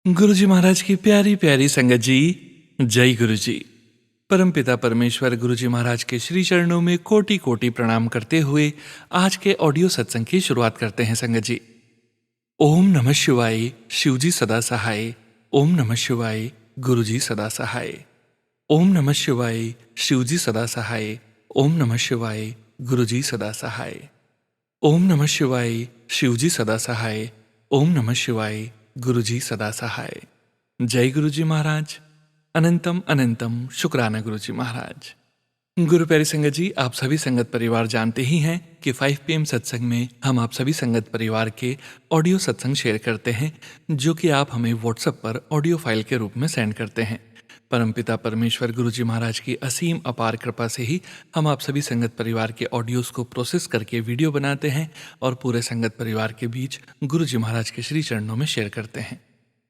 गुरुजी महाराज की प्यारी प्यारी संगत जी, जय गुरुजी। परमपिता परमेश्वर गुरुजी महाराज के श्री चरणों में कोटि कोटि प्रणाम करते हुए आज के ऑडियो सत्संग की शुरुआत करते हैं संगत जी। ओम नमः शिवाय, शिवजी सदा सहाय। ओम नमः शिवाय, गुरुजी सदा सहाय। ओम नमः शिवाय, शिवजी सदा सहाय। ओम नमः शिवाय, गुरुजी सदा सहाय। ओम नमः शिवाय, शिवजी सदा सहाय। ओम नमः शिवाय, गुरुजी सदा सहाय। जय गुरुजी महाराज। अनंतम अनंतम शुक्राना गुरुजी महाराज। गुरु प्यारी संगत जी, आप सभी संगत परिवार जानते ही हैं कि 5 PM सत्संग में हम आप सभी संगत परिवार के ऑडियो सत्संग शेयर करते हैं, जो कि आप हमें व्हाट्सएप पर ऑडियो फाइल के रूप में सेंड करते हैं। परमपिता परमेश्वर गुरुजी महाराज की असीम अपार कृपा से ही हम आप सभी संगत परिवार के ऑडियोज़ को प्रोसेस करके वीडियो बनाते हैं और पूरे संगत परिवार के बीच गुरुजी महाराज के श्री चरणों में शेयर करते हैं।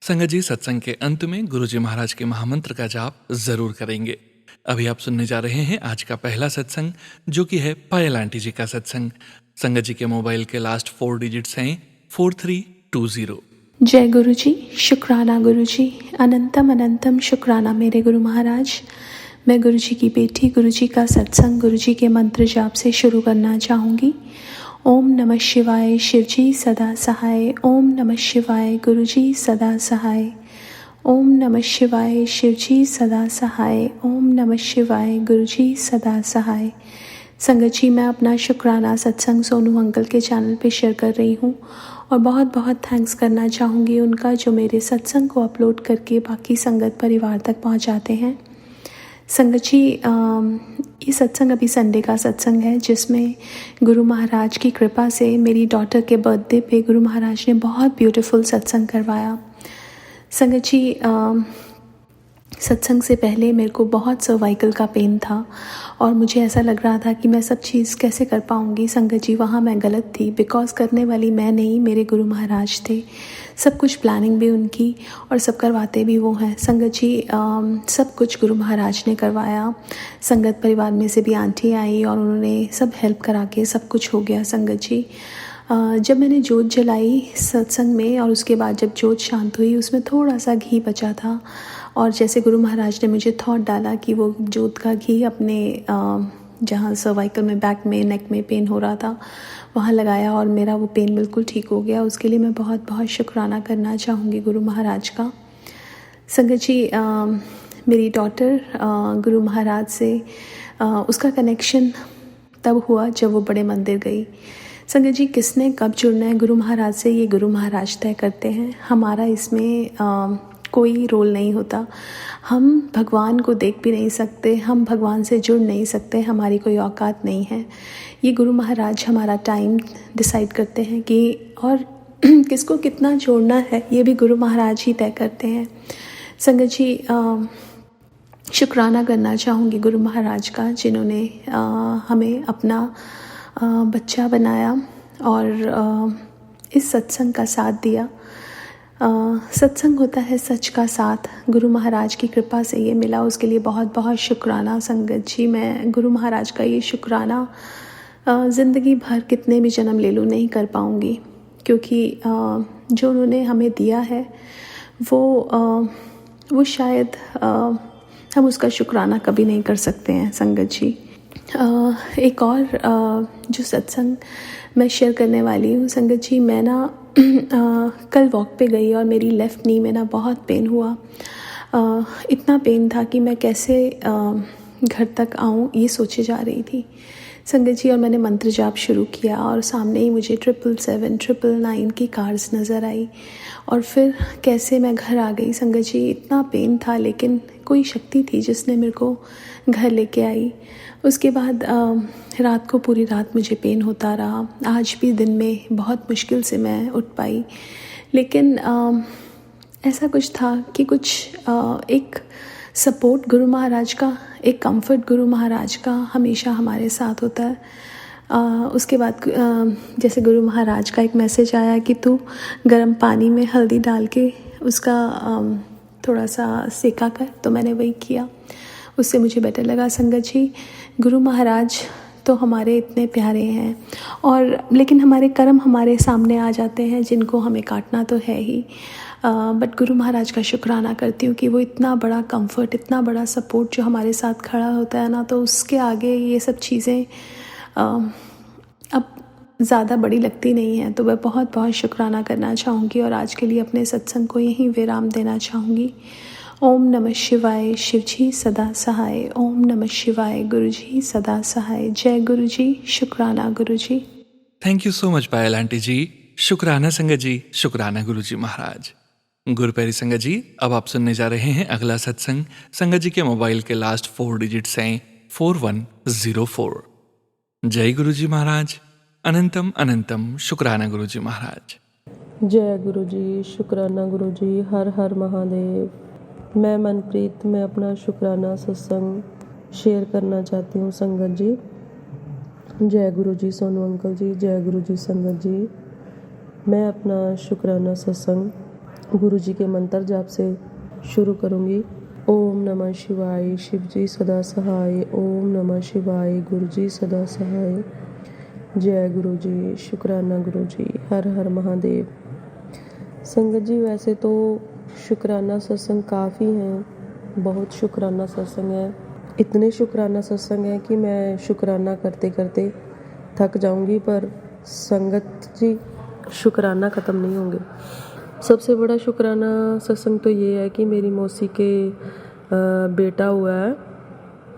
संगत जी, सत्संग के अंत में गुरुजी महाराज के महामंत्र का जाप जरूर करेंगे। अभी आप सुनने जा रहे हैं आज का पहला सत्संग, जो कि है पायल आंटी जी का सत्संग। संगत जी के मोबाइल के लास्ट 4 डिजिट्स हैं 4320। जय गुरु जी, शुक्राना गुरु जी, अनंतम अनंतम शुक्राना मेरे गुरु महाराज। मैं गुरु जी की बेटी गुरु जी का सत्संग गुरु जी के मंत्र जाप से शुरू करना चाहूँगी। ओम नमः शिवाय, शिव जी सदा सहाय। ओम नमः शिवाय, गुरु जी सदा सहाय। ओम नमः शिवाय, शिव जी सदा सहाय। ओम नमः शिवाय, गुरु जी सदा सहाय। संगत जी, मैं अपना शुक्राना सत्संग सोनू अंकल के चैनल पे शेयर कर रही हूँ और बहुत बहुत थैंक्स करना चाहूँगी उनका, जो मेरे सत्संग को अपलोड करके बाकी संगत परिवार तक पहुँचाते हैं। संगत जी, ये सत्संग अभी संडे का सत्संग है, जिसमें गुरु महाराज की कृपा से मेरी डॉटर के बर्थडे पे गुरु महाराज ने बहुत ब्यूटीफुल सत्संग करवाया। संगत जी, सत्संग से पहले मेरे को बहुत सर्वाइकल का पेन था और मुझे ऐसा लग रहा था कि मैं सब चीज़ कैसे कर पाऊँगी। संगत जी, वहाँ मैं गलत थी, बिकॉज़ करने वाली मैं नहीं, मेरे गुरु महाराज थे। सब कुछ प्लानिंग भी उनकी और सब करवाते भी वो हैं। संगत जी, सब कुछ गुरु महाराज ने करवाया। संगत परिवार में से भी आंटी आई और उन्होंने सब हेल्प करा के सब कुछ हो गया। संगत जी, जब मैंने जोत जलाई सत्संग में और उसके बाद जब जोत शांत हुई, उसमें थोड़ा सा घी बचा था और जैसे गुरु महाराज ने मुझे थॉट डाला कि वो जोत का घी अपने जहाँ सर्वाइकल में, बैक में, नेक में पेन हो रहा था, वहाँ लगाया और मेरा वो पेन बिल्कुल ठीक हो गया। उसके लिए मैं बहुत बहुत शुक्राना करना चाहूँगी गुरु महाराज का। संगत जी, मेरी डॉटर गुरु महाराज से उसका कनेक्शन तब हुआ जब वो बड़े मंदिर गई। संगत जी, किसने कब जुड़ना है गुरु महाराज से, ये गुरु महाराज तय करते हैं। हमारा इसमें कोई रोल नहीं होता। हम भगवान को देख भी नहीं सकते, हम भगवान से जुड़ नहीं सकते, हमारी कोई औकात नहीं है। ये गुरु महाराज हमारा टाइम डिसाइड करते हैं कि और किसको कितना जोड़ना है, ये भी गुरु महाराज ही तय करते हैं। संगत जी, शुक्राना करना चाहूँगी गुरु महाराज का, जिन्होंने हमें अपना बच्चा बनाया और इस सत्संग का साथ दिया। सत्संग होता है सच का साथ, गुरु महाराज की कृपा से ये मिला, उसके लिए बहुत बहुत शुक्राना। संगत जी, मैं गुरु महाराज का ये शुक्राना ज़िंदगी भर कितने भी जन्म ले लूँ नहीं कर पाऊँगी, क्योंकि जो उन्होंने हमें दिया है वो शायद हम उसका शुक्राना कभी नहीं कर सकते हैं। संगत जी, एक और जो सत्संग मैं शेयर करने वाली हूँ। संगत जी, मैं ना कल वॉक पे गई और मेरी लेफ़्ट नी में ना बहुत पेन हुआ। इतना पेन था कि मैं कैसे घर तक आऊँ ये सोचे जा रही थी। संगत जी, और मैंने मंत्र जाप शुरू किया और सामने ही मुझे 777, 999 की कार्स नज़र आई और फिर कैसे मैं घर आ गई। संगत जी, इतना पेन था, लेकिन कोई शक्ति थी जिसने मेरे को घर लेके आई। उसके बाद रात को पूरी रात मुझे पेन होता रहा। आज भी दिन में बहुत मुश्किल से मैं उठ पाई, लेकिन ऐसा कुछ था कि कुछ एक सपोर्ट गुरु महाराज का, एक कंफर्ट गुरु महाराज का हमेशा हमारे साथ होता है। उसके बाद जैसे गुरु महाराज का एक मैसेज आया कि तू गर्म पानी में हल्दी डाल के उसका थोड़ा सा सेका कर, तो मैंने वही किया, उससे मुझे बेटर लगा। संगत जी, गुरु महाराज तो हमारे इतने प्यारे हैं और लेकिन हमारे कर्म हमारे सामने आ जाते हैं, जिनको हमें काटना तो है ही। बट गुरु महाराज का शुक्राना करती हूँ कि वो इतना बड़ा कंफर्ट, इतना बड़ा सपोर्ट जो हमारे साथ खड़ा होता है ना, तो उसके आगे ये सब चीज़ें अब ज़्यादा बड़ी लगती नहीं है। तो मैं बहुत बहुत शुक्राना करना चाहूँगी और आज के लिए अपने सत्संग को यहीं विराम देना चाहूँगी। ओम नमः शिवाय, शिव जी सदा सहाय। ओम नमः शिवाय, गुरु जी सदा सहाय। जय गुरु जी, शुक्राना Guru ji. Thank you so much Payal aunty ji. शुक्राना संगत जी, शुक्राना गुरु जी महाराज। गुरुपैरी संगत जी, अब आप सुनने जा रहे हैं अगला सत्संग। संगत जी के मोबाइल के लास्ट 4 डिजिट्स हैं 4104। जय गुरु जी महाराज। अनंतम अनंतम शुक्राना गुरु जी महाराज। जय गुरु जी, शुक्राना गुरु जी, हर हर महादेव। मैं मनप्रीत में अपना शुक्राना सत्संग शेयर करना चाहती हूँ संगत जी। जय गुरु जी सोनू अंकल जी, जय गुरु जी संगत जी। मैं अपना शुक्राना सत्संग गुरु जी के मंत्र जाप से शुरू करूँगी। ओम नमः शिवाय, शिव जी सदा सहाय। ओम नमः शिवाय, गुरु जी सदा सहाय। जय गुरु जी, शुक्राना गुरु जी, हर हर महादेव। संगत जी, वैसे तो शुक्राना सत्संग काफ़ी हैं, बहुत शुक्राना सत्संग है। इतने शुक्राना सत्संग है कि मैं शुक्राना करते करते थक जाऊंगी, पर संगत जी शुक्राना ख़त्म नहीं होंगे। सबसे बड़ा शुक्राना सत्संग तो ये है कि मेरी मौसी के बेटा हुआ है।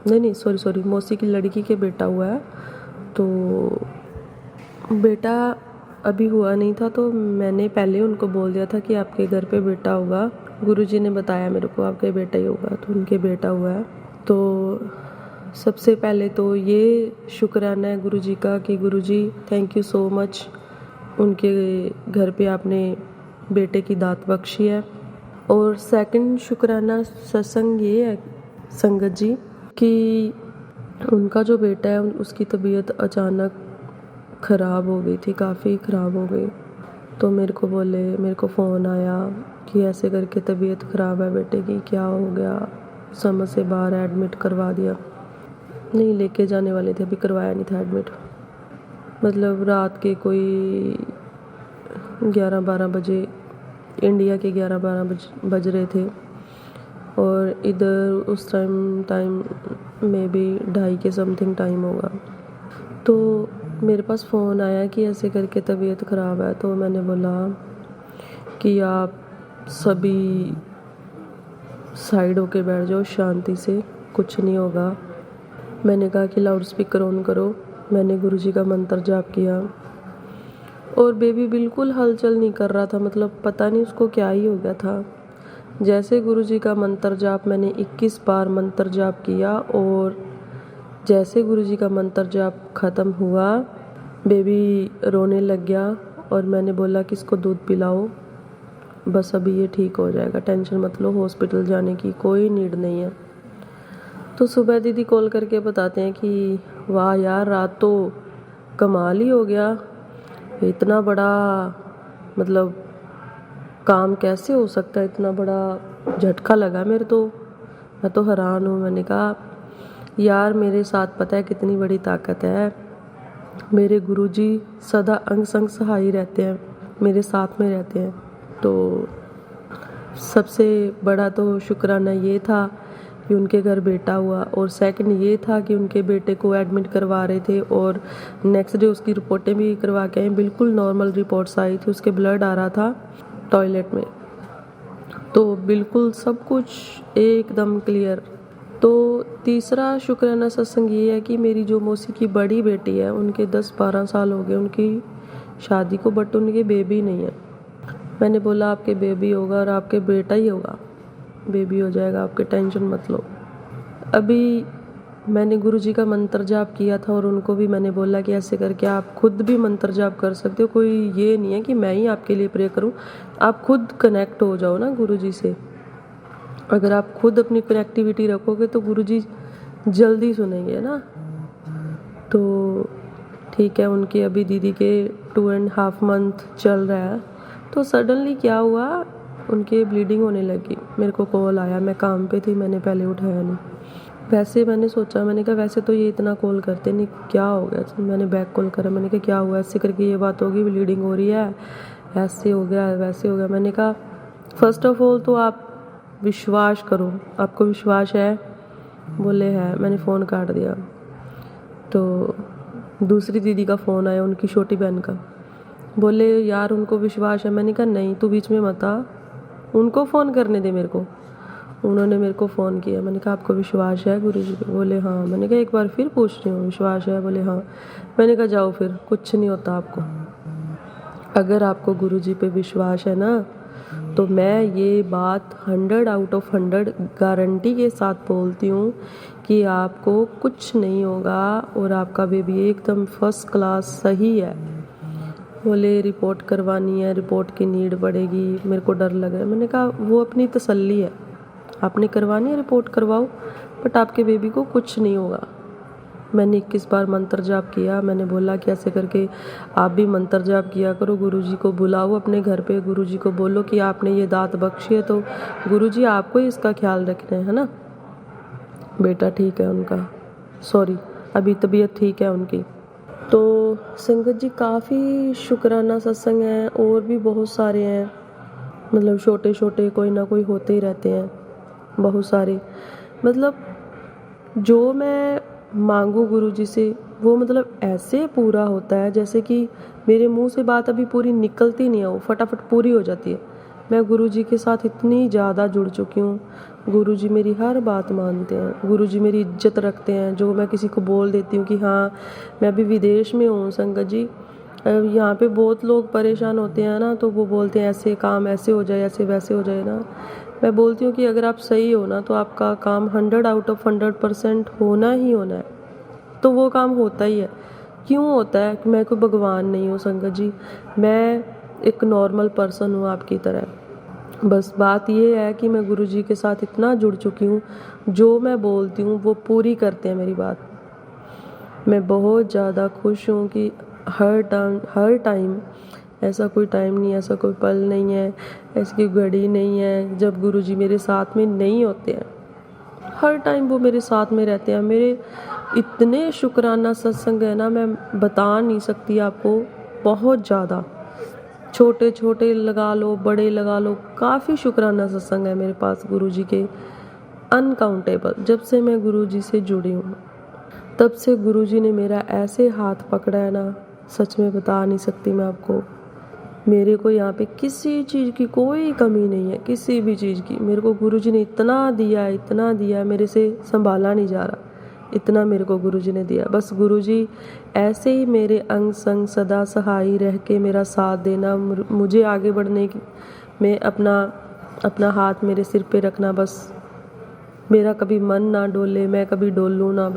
नहीं सॉरी, मौसी की लड़की के बेटा हुआ है। तो बेटा अभी हुआ नहीं था, तो मैंने पहले उनको बोल दिया था कि आपके घर पे बेटा होगा। गुरुजी ने बताया मेरे को आपके बेटा ही होगा, तो उनके बेटा हुआ है। तो सबसे पहले तो ये शुक्राना है गुरुजी का कि गुरुजी थैंक यू सो मच, उनके घर पे आपने बेटे की दात बख्शी है। और सेकंड शुक्राना सत्संग ये है संगत जी कि उनका जो बेटा है उसकी तबीयत अचानक ख़राब हो गई थी, काफ़ी ख़राब हो गई। तो मेरे को फ़ोन आया कि ऐसे करके तबीयत ख़राब है बेटे की, क्या हो गया, समझ से बाहर, एडमिट करवा दिया। नहीं, लेके जाने वाले थे, अभी करवाया नहीं था एडमिट। मतलब रात के कोई 11-12 बजे, इंडिया के 11-12 बज रहे थे और इधर उस टाइम में भी 2:30 के समथिंग टाइम होगा। तो मेरे पास फ़ोन आया कि ऐसे करके तबीयत ख़राब है। तो मैंने बोला कि आप सभी साइड होके बैठ जाओ शांति से, कुछ नहीं होगा। मैंने कहा कि लाउड स्पीकर ऑन करो। मैंने गुरुजी का मंत्र जाप किया और बेबी बिल्कुल हलचल नहीं कर रहा था, मतलब पता नहीं उसको क्या ही हो गया था। जैसे गुरुजी का मंत्र जाप, मैंने 21 बार मंत्र जाप किया और जैसे गुरुजी का मंत्र जाप ख़त्म हुआ, बेबी रोने लग गया और मैंने बोला कि इसको दूध पिलाओ, बस अभी ये ठीक हो जाएगा, टेंशन मत लो, हॉस्पिटल जाने की कोई नीड नहीं है। तो सुबह दीदी कॉल करके बताते हैं कि वाह यार, रात तो कमाल ही हो गया, इतना बड़ा मतलब काम कैसे हो सकता है, इतना बड़ा झटका लगा मेरे तो, मैं तो हैरान हूँ। मैंने कहा यार मेरे साथ पता है कितनी बड़ी ताकत है, मेरे गुरुजी सदा अंग संग सहाय रहते हैं, मेरे साथ में रहते हैं। तो सबसे बड़ा तो शुक्राना ये था कि उनके घर बेटा हुआ और सेकंड ये था कि उनके बेटे को एडमिट करवा रहे थे और नेक्स्ट डे उसकी रिपोर्टें भी करवा के आए, बिल्कुल नॉर्मल रिपोर्ट्स आई थी, उसके ब्लड आ रहा था टॉयलेट में, तो बिल्कुल सब कुछ एकदम क्लियर। तो तीसरा शुक्राना सत्संग ये है कि मेरी जो मौसी की बड़ी बेटी है, उनके 10-12 साल हो गए उनकी शादी को, बट उनके बेबी नहीं है। मैंने बोला आपके बेबी होगा और आपके बेटा ही होगा, बेबी हो जाएगा, आपके टेंशन मत लो। अभी मैंने गुरुजी का मंत्र जाप किया था और उनको भी मैंने बोला कि ऐसे करके आप खुद भी मंत्र जाप कर सकते हो, कोई ये नहीं है कि मैं ही आपके लिए प्रे करूं, आप खुद कनेक्ट हो जाओ ना गुरुजी से। अगर आप खुद अपनी कनेक्टिविटी रखोगे तो गुरुजी जल्दी सुनेंगे ना। तो ठीक है, उनकी अभी दीदी के 2.5 मंथ चल रहा है। तो सडनली क्या हुआ, उनके ब्लीडिंग होने लगी। मेरे को कॉल आया, मैं काम पे थी, मैंने पहले उठाया नहीं। वैसे मैंने सोचा, मैंने कहा वैसे तो ये इतना कॉल करते नहीं, क्या हो गया। तो मैंने बैक कॉल करा, मैंने कहा क्या हुआ, ऐसे करके ये बात होगी, ब्लीडिंग हो रही है, ऐसे हो गया वैसे हो गया। मैंने कहा फर्स्ट ऑफ ऑल तो आप विश्वास करो, आपको विश्वास है? बोले है। मैंने फ़ोन काट दिया। तो दूसरी दीदी का फ़ोन आया, उनकी छोटी बहन का। बोले यार उनको विश्वास है। मैंने कहा नहीं, तू बीच में मत आ, उनको फ़ोन करने दे मेरे को। उन्होंने मेरे को फ़ोन किया। मैंने कहा आपको विश्वास है गुरुजी पे? बोले हाँ। मैंने कहा एक बार फिर पूछ रही हूँ, विश्वास है? बोले हाँ। मैंने कहा जाओ फिर, कुछ नहीं होता आपको। अगर आपको गुरुजी पे विश्वास है ना, तो मैं ये बात 100 आउट ऑफ 100 गारंटी के साथ बोलती हूँ कि आपको कुछ नहीं होगा और आपका बेबी एकदम फर्स्ट क्लास सही है। बोले रिपोर्ट करवानी है, रिपोर्ट की नीड पड़ेगी, मेरे को डर लग रहा है। मैंने कहा वो अपनी तसल्ली है, आपने करवानी है रिपोर्ट करवाओ, बट आपके बेबी को कुछ नहीं होगा। मैंने 21 बार मंत्र जाप किया। मैंने बोला कि ऐसे करके आप भी मंत्र जाप किया करो, गुरुजी को बुलाओ अपने घर पे, गुरुजी को बोलो कि आपने ये दात बख्शी है तो गुरुजी आपको ही इसका ख्याल रखना है ना। बेटा ठीक है उनका, सॉरी अभी तबीयत ठीक है उनकी। तो संगत जी काफ़ी शुक्राना सत्संग हैं, और भी बहुत सारे हैं, मतलब छोटे छोटे कोई ना कोई होते ही रहते हैं बहुत सारे। मतलब जो मैं मांगू गुरुजी से वो मतलब ऐसे पूरा होता है जैसे कि मेरे मुंह से बात अभी पूरी निकलती नहीं है, वो फटाफट पूरी हो जाती है। मैं गुरुजी के साथ इतनी ज़्यादा जुड़ चुकी हूँ, गुरुजी मेरी हर बात मानते हैं, गुरुजी मेरी इज्जत रखते हैं। जो मैं किसी को बोल देती हूँ कि हाँ मैं अभी विदेश में हूँ संगत जी, यहाँ पे बहुत लोग परेशान होते हैं ना, तो वो बोलते हैं ऐसे काम ऐसे हो जाए, ऐसे वैसे हो जाए ना। मैं बोलती हूँ कि अगर आप सही हो ना तो आपका काम 100 आउट ऑफ 100% होना ही होना है, तो वो काम होता ही है। क्यों होता है? कि मैं कोई भगवान नहीं हूँ संगत जी, मैं एक नॉर्मल पर्सन हूँ आपकी तरह। बस बात ये है कि मैं गुरुजी के साथ इतना जुड़ चुकी हूँ, जो मैं बोलती हूँ वो पूरी करते हैं मेरी बात। मैं बहुत ज़्यादा खुश हूँ कि हर टाइम ऐसा कोई टाइम नहीं, ऐसा कोई पल नहीं है, ऐसी कोई घड़ी नहीं है जब गुरुजी मेरे साथ में नहीं होते हैं। हर टाइम वो मेरे साथ में रहते हैं। मेरे इतने शुक्राना सत्संग है ना, मैं बता नहीं सकती आपको, बहुत ज़्यादा। छोटे छोटे लगा लो, बड़े लगा लो, काफ़ी शुक्राना सत्संग है मेरे पास गुरुजी के, अनकाउंटेबल। जब से मैं गुरुजी से जुड़ी हूँ तब से गुरुजी ने मेरा ऐसे हाथ पकड़ा है ना, सच में बता नहीं सकती मैं आपको। मेरे को यहाँ पे किसी चीज़ की कोई कमी नहीं है, किसी भी चीज़ की। मेरे को गुरुजी ने इतना दिया, इतना दिया, मेरे से संभाला नहीं जा रहा, इतना मेरे को गुरुजी ने दिया। बस गुरुजी ऐसे ही मेरे अंग संग सदा सहाय रह के मेरा साथ देना, मुझे आगे बढ़ने में अपना हाथ मेरे सिर पे रखना। बस मेरा कभी मन ना डोले, मैं कभी डोलूँ ना,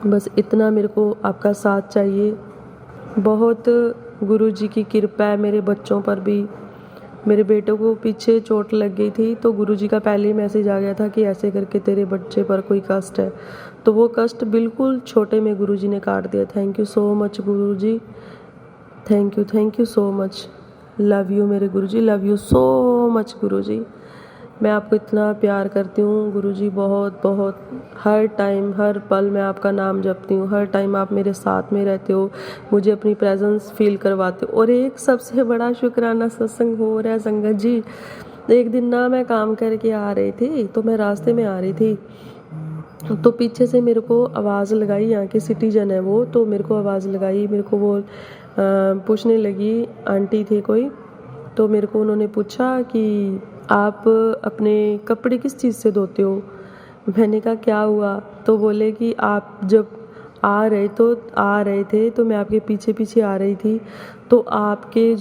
बस इतना मेरे को आपका साथ चाहिए। बहुत गुरुजी की कृपा है मेरे बच्चों पर भी। मेरे बेटे को पीछे चोट लग गई थी, तो गुरुजी का पहले ही मैसेज आ गया था कि ऐसे करके तेरे बच्चे पर कोई कष्ट है, तो वो कष्ट बिल्कुल छोटे में गुरुजी ने काट दिया। Thank you so much Guruji, thank you so much. Love you मेरे गुरुजी, लव यू सो मच गुरुजी। मैं आपको इतना प्यार करती हूँ गुरुजी, बहुत बहुत। हर टाइम हर पल मैं आपका नाम जपती हूँ, हर टाइम आप मेरे साथ में रहते हो, मुझे अपनी प्रेजेंस फील करवाते हो। और एक सबसे बड़ा शुक्राना सत्संग हो रहा है संगत जी। एक दिन ना मैं काम करके आ रही थी, तो मैं रास्ते में आ रही थी, तो पीछे से मेरे को आवाज़ लगाई, यहाँ के सिटीजन है वो, तो मेरे को आवाज़ लगाई, मेरे को वो पूछने लगी, आंटी थे कोई, तो मेरे को उन्होंने पूछा कि आप अपने कपड़े किस चीज़ से धोते हो। मैंने कहा क्या हुआ, तो बोले कि आप जब आ रहे थे तो मैं आपके पीछे पीछे आ रही थी, तो आपके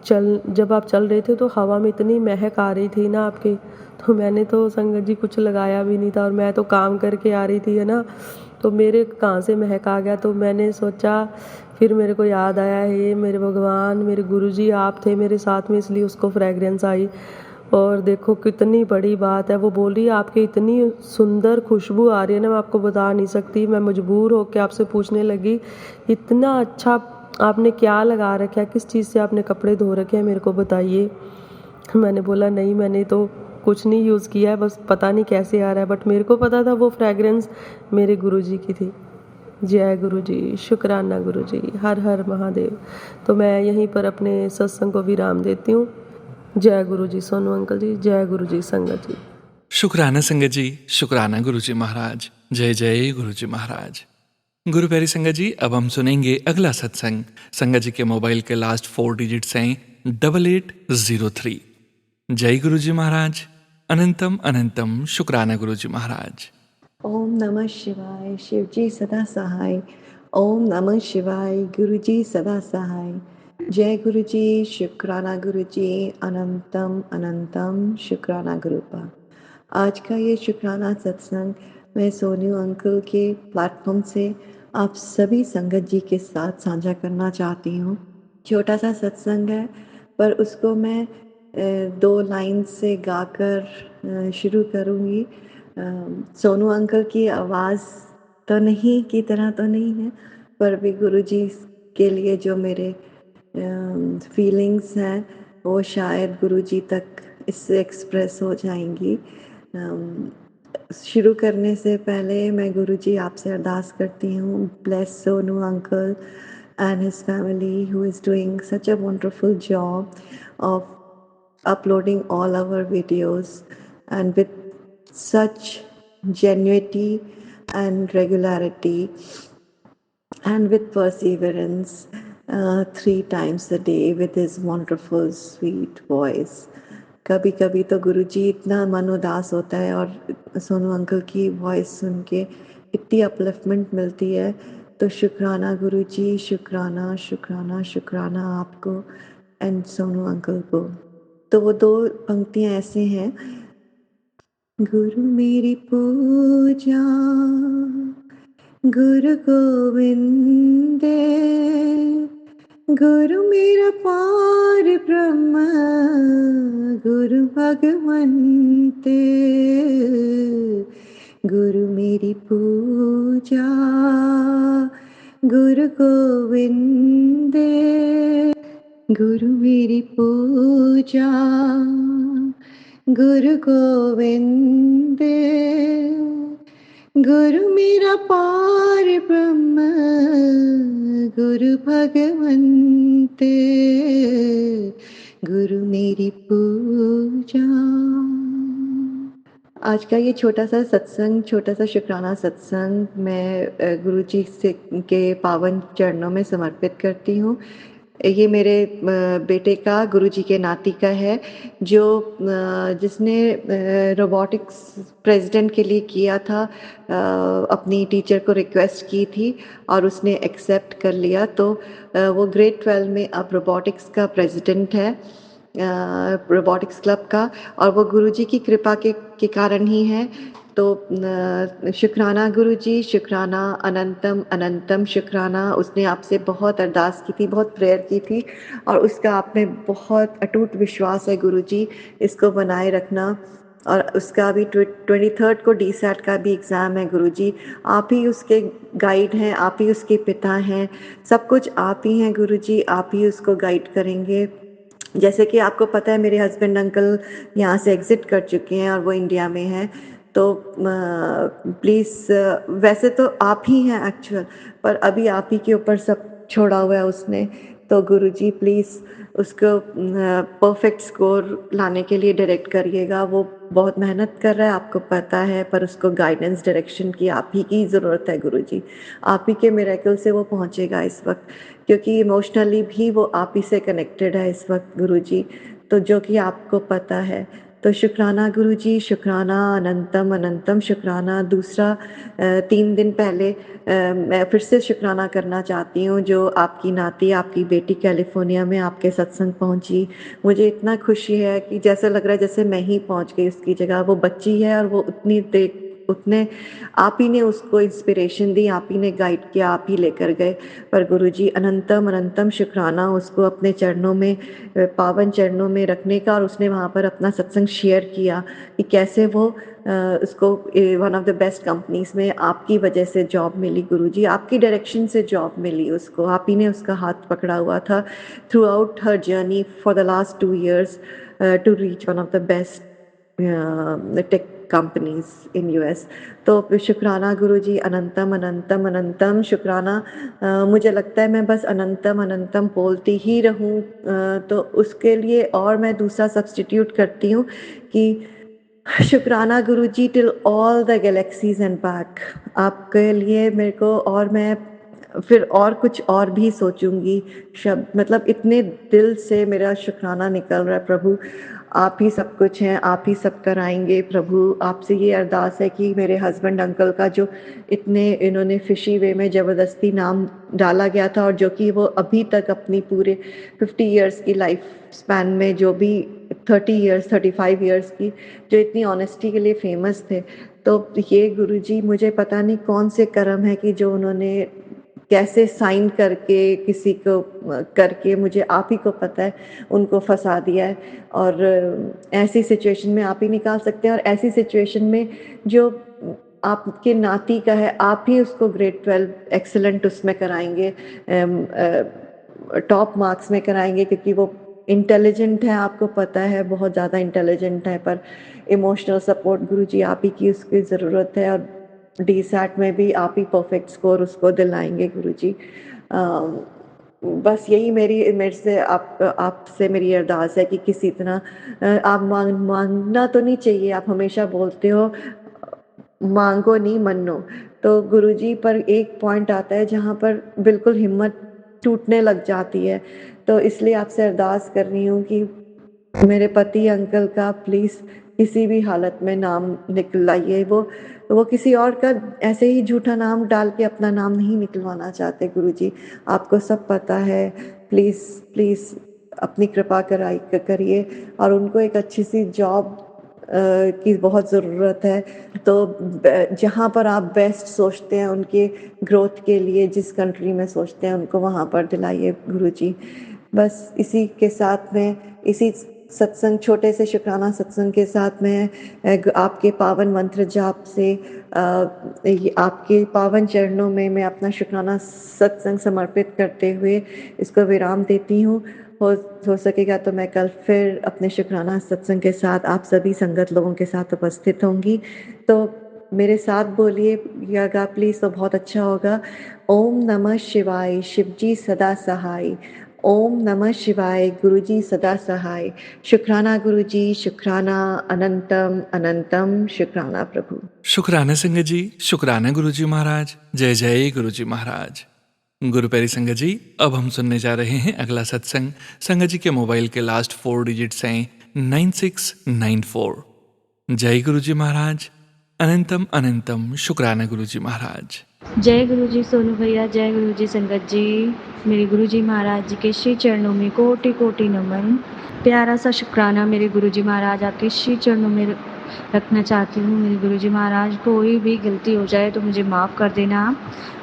जब आप चल रहे थे तो हवा में इतनी महक आ रही थी ना आपके, तो मैंने तो संगत जी कुछ लगाया भी नहीं था, और मैं तो काम करके आ रही थी है ना, तो मेरे कहाँ से महक आ गया। तो मैंने सोचा, फिर मेरे को याद आया, हे मेरे भगवान, मेरे गुरुजी आप थे मेरे साथ में, इसलिए उसको फ्रेगरेंस आई। और देखो कितनी बड़ी बात है, वो बोल रही है आपकी इतनी सुंदर खुशबू आ रही है ना, मैं आपको बता नहीं सकती। मैं मजबूर होकर आपसे पूछने लगी, इतना अच्छा आपने क्या लगा रखा है, किस चीज़ से आपने कपड़े धो रखे हैं, मेरे को बताइए। मैंने बोला नहीं, मैंने तो कुछ नहीं यूज़ किया है, बस पता नहीं कैसे आ रहा है, बट मेरे को पता था वो फ्रेगरेंस मेरे गुरुजी की थी। जय गुरु जी, शुक्राना गुरु जी, हर हर महादेव। तो मैं यहीं पर अपने सत्संग को विराम देती हूँ। जय गुरु जी सोनू अंकल जी, जय गुरु जी संगत जी। शुक्राना संगत जी, शुक्राना गुरु जी महाराज। जय जय गुरु जी महाराज। गुरु प्यारी संगत जी, अब हम सुनेंगे अगला सत्संग। संगत जी के मोबाइल के लास्ट 4 डिजिट्स हैं 8803। जय गुरु जी महाराज। अनंतम अनंतम शुक्राना गुरु जी महाराज। ओम नमः शिवाय, शिवजी सदा सहाय। ओम नमः शिवाय, गुरुजी सदा सहाय। जय गुरुजी, शुक्राना गुरुजी, अनंतम अनंतम शुक्राना गुरुपा। आज का ये शुक्राना सत्संग मैं सोनू अंकल के प्लेटफॉर्म से आप सभी संगत जी के साथ साझा करना चाहती हूँ। छोटा सा सत्संग है, पर उसको मैं 2 लाइन से गाकर शुरू करूँगी। सोनू अंकल की आवाज़ तो नहीं की तरह तो नहीं है, पर भी गुरुजी के लिए जो मेरे फीलिंग्स हैं वो शायद गुरुजी तक इससे एक्सप्रेस हो जाएंगी। शुरू करने से पहले मैं गुरुजी आपसे अरदास करती हूँ, bless Sonu uncle and his family who is doing such a wonderful job of uploading all our videos and with such genuinity and regularity and with perseverance 3 times a day with his wonderful sweet voice. कभी कभी तो गुरुजी इतना मन उदास होता है और Sonu uncle की वॉइस सुन के इतनी अपलिफ्टमेंट मिलती है। तो शुक्राना गुरुजी, शुक्राना शुक्राना शुक्राना आपको एंड सोनू अंकल को। तो वो 2 पंक्तियाँ ऐसे हैं। गुरु मेरी पूजा गुरु गोविंद, गुरु मेरा पार ब्रह्म, गुरु भगवंत। गुरु मेरी पूजा गुरु गोविंद, गुरु मेरी पूजा गुरु गोविंद, गुरु मेरा पार ब्रह्म, गुरु भगवंत। गुरु मेरी पूजा। आज का ये छोटा सा सत्संग, छोटा सा शुक्राना सत्संग मैं गुरुजी से के पावन चरणों में समर्पित करती हूँ। ये मेरे बेटे का गुरुजी के नाती का है, जो जिसने रोबोटिक्स प्रेसिडेंट के लिए किया था। अपनी टीचर को रिक्वेस्ट की थी और उसने एक्सेप्ट कर लिया। तो वो ग्रेड 12 में अब रोबोटिक्स का प्रेसिडेंट है, रोबोटिक्स क्लब का, और वो गुरुजी की कृपा के कारण ही है। तो शुक्राना गुरुजी, शुक्राना अनंतम अनंतम शुक्राना। उसने आपसे बहुत अरदास की थी, बहुत प्रेयर की थी, और उसका आप में बहुत अटूट विश्वास है गुरुजी, इसको बनाए रखना। और उसका अभी 23rd को डीसैट का भी एग्ज़ाम है गुरुजी। आप ही उसके गाइड हैं, आप ही उसके पिता हैं, सब कुछ आप ही हैं गुरुजी, आप ही उसको गाइड करेंगे। जैसे कि आपको पता है मेरे हस्बैंड अंकल यहाँ से एग्ज़िट कर चुके हैं और वो इंडिया में हैं। तो प्लीज़, वैसे तो आप ही हैं एक्चुअल, पर अभी आप ही के ऊपर सब छोड़ा हुआ है उसने। तो गुरुजी प्लीज़ उसको परफेक्ट स्कोर लाने के लिए डायरेक्ट करिएगा। वो बहुत मेहनत कर रहा है, आपको पता है, पर उसको गाइडेंस डायरेक्शन की आप ही की ज़रूरत है गुरुजी। आप ही के मिरेकल से वो पहुँचेगा इस वक्त, क्योंकि इमोशनली भी वो आप ही से कनेक्टेड है इस वक्त गुरुजी, तो जो कि आपको पता है। तो शुक्राना गुरुजी, शुक्राना अनंतम अनंतम शुक्राना। दूसरा 3 दिन पहले मैं फिर से शुक्राना करना चाहती हूँ, जो आपकी नाती, आपकी बेटी कैलिफोर्निया में आपके सत्संग पहुँची। मुझे इतना खुशी है कि जैसे लग रहा है जैसे मैं ही पहुँच गई उसकी जगह। वो बच्ची है और वो उतने आप ही ने उसको इंस्पिरेशन दी, आप ही ने गाइड किया, आप ही लेकर गए। पर गुरुजी अनंतम अनंतम शुक्राना उसको अपने चरणों में, पावन चरणों में रखने का। और उसने वहाँ पर अपना सत्संग शेयर किया कि कैसे वो उसको one of the best companies में आपकी वजह से जॉब मिली गुरुजी, आपकी डायरेक्शन से जॉब मिली उसको। आप ही ने उसका हाथ पकड़ा हुआ था थ्रू आउट हर journey for the last 2 years to reach one of the best tech companies in US. तो शुक्राना गुरुजी, अनंतम अनंतम अनंतम शुक्राना। मुझे लगता है मैं बस अनंतम अनंतम बोलती ही रहूं, तो उसके लिए और मैं दूसरा सब्स्टिट्यूट करती हूँ कि शुक्राना Guruji till all the galaxies and back. आपके लिए मेरे को, और मैं फिर और कुछ और भी सोचूंगी शब्द, मतलब इतने दिल से मेरा शुक्राना निकल रहा है प्रभु। आप ही सब कुछ हैं, आप ही सब कराएंगे प्रभु। आपसे ये अरदास है कि मेरे हस्बैंड अंकल का जो इतने इन्होंने फिशी वे में ज़बरदस्ती नाम डाला गया था, और जो कि वो अभी तक अपनी पूरे 50 इयर्स की लाइफ स्पैन में, जो भी 30 इयर्स 35 इयर्स की, जो इतनी ऑनेस्टी के लिए फेमस थे, तो ये गुरुजी मुझे पता नहीं कौन से कर्म है कि जो उन्होंने कैसे साइन करके किसी को करके, मुझे आप ही को पता है, उनको फंसा दिया है। और ऐसी सिचुएशन में आप ही निकाल सकते हैं, और ऐसी सिचुएशन में जो आपके नाती का है, आप ही उसको ग्रेड 12 एक्सीलेंट उसमें कराएंगे, टॉप मार्क्स में कराएंगे, क्योंकि वो इंटेलिजेंट है, आपको पता है बहुत ज़्यादा इंटेलिजेंट है, पर इमोशनल सपोर्ट गुरुजी आप ही की उसकी ज़रूरत है। और डीसैट में भी आप ही परफेक्ट स्कोर उसको दिलाएंगे गुरुजी। बस यही मेरे से आपसे मेरी अरदास है कि किसी तरह आप मांगना तो नहीं चाहिए, आप हमेशा बोलते हो मांगो नहीं मन्नो। तो गुरुजी पर एक पॉइंट आता है जहाँ पर बिल्कुल हिम्मत टूटने लग जाती है। तो इसलिए आपसे अरदास कर रही हूँ कि मेरे पति अंकल का प्लीज़ किसी भी हालत में नाम निकलवाइए। वो किसी और का ऐसे ही झूठा नाम डाल के अपना नाम नहीं निकलवाना चाहते गुरुजी, आपको सब पता है। प्लीज़ प्लीज़ अपनी कृपा करिए, और उनको एक अच्छी सी जॉब की बहुत ज़रूरत है। तो जहाँ पर आप बेस्ट सोचते हैं उनके ग्रोथ के लिए, जिस कंट्री में सोचते हैं उनको, वहाँ पर दिलाइए गुरुजी। बस इसी के साथ में, इसी सत्संग, छोटे से शुक्राना सत्संग के साथ में आपके पावन मंत्र जाप से आपके पावन चरणों में मैं अपना शुक्राना सत्संग समर्पित करते हुए इसको विराम देती हूँ। हो सकेगा तो मैं कल फिर अपने शुक्राना सत्संग के साथ आप सभी संगत लोगों के साथ उपस्थित होंगी। तो मेरे साथ बोलिएगा प्लीज़, तो बहुत अच्छा होगा। ओम नमः शिवाय, शिवजी सदा सहाय। ओम नमः शिवाय, गुरुजी सदा सहाय। शुक्राना गुरुजी, शुक्राना, अनंतम अनंतम शुक्राना प्रभु। शुक्राना संगत जी, शुक्राना गुरुजी महाराज। जय जय गुरुजी महाराज। गुरु प्यारी संगत जी, अब हम सुनने जा रहे हैं अगला सत्संग। संगत जी के मोबाइल के लास्ट 4 डिजिट्स हैं 9694। जय गुरुजी महाराज। अनंतम अनंतम शुक्राना गुरुजी महाराज। जय गुरु जी सोनू भैया, जय गुरु जी संगत जी। मेरे गुरु जी महाराज जी के श्री चरणों में कोटि कोटि नमन। प्यारा सा शुक्राना मेरे गुरु जी महाराज आपके श्री चरणों में रखना चाहती हूँ। मेरे गुरु जी महाराज, कोई भी गलती हो जाए तो मुझे माफ़ कर देना।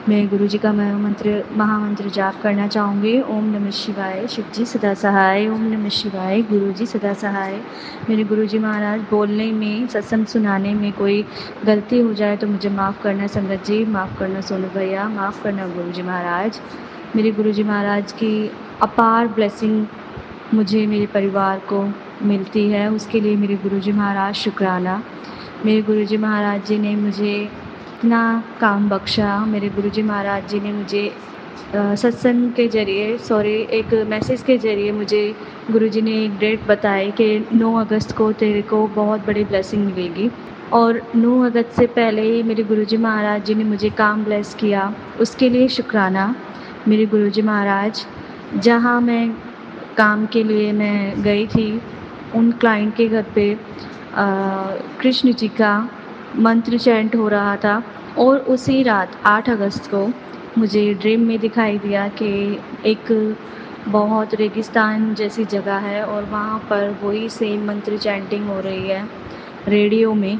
मैं गुरु जी का महामंत्र जाप करना चाहूँगी। ओम नमः शिवाय, शिव जी सदा सहाय। ओम नमः शिवाय, गुरु जी सदा सहाय। मेरे गुरु जी महाराज, बोलने में, सत्संग सुनाने में कोई गलती हो जाए तो मुझे माफ़ करना संगत जी, माफ़ करना सोनू भैया, माफ़ करना गुरु जी महाराज। मेरे गुरु जी महाराज की अपार ब्लेसिंग मुझे, मेरे परिवार को मिलती है, उसके लिए मेरे गुरु जी महाराज शुक्राना। मेरे गुरु जी महाराज जी ने मुझे इतना काम बख्शा। मेरे गुरु जी महाराज जी ने मुझे सत्संग के जरिए, एक मैसेज के जरिए मुझे गुरु जी ने एक डेट बताई कि 9 अगस्त को तेरे को बहुत बड़ी ब्लेसिंग मिलेगी। और 9 अगस्त से पहले ही मेरे गुरु जी महाराज जी ने मुझे काम ब्लेस किया, उसके लिए शुक्राना मेरे गुरु जी महाराज। जहाँ मैं काम के लिए मैं गई थी, उन क्लाइंट के घर पे कृष्ण जी का मंत्र चैंट हो रहा था, और उसी रात 8 अगस्त को मुझे ड्रीम में दिखाई दिया कि एक बहुत रेगिस्तान जैसी जगह है, और वहाँ पर वही सेम मंत्र चैंटिंग हो रही है रेडियो में।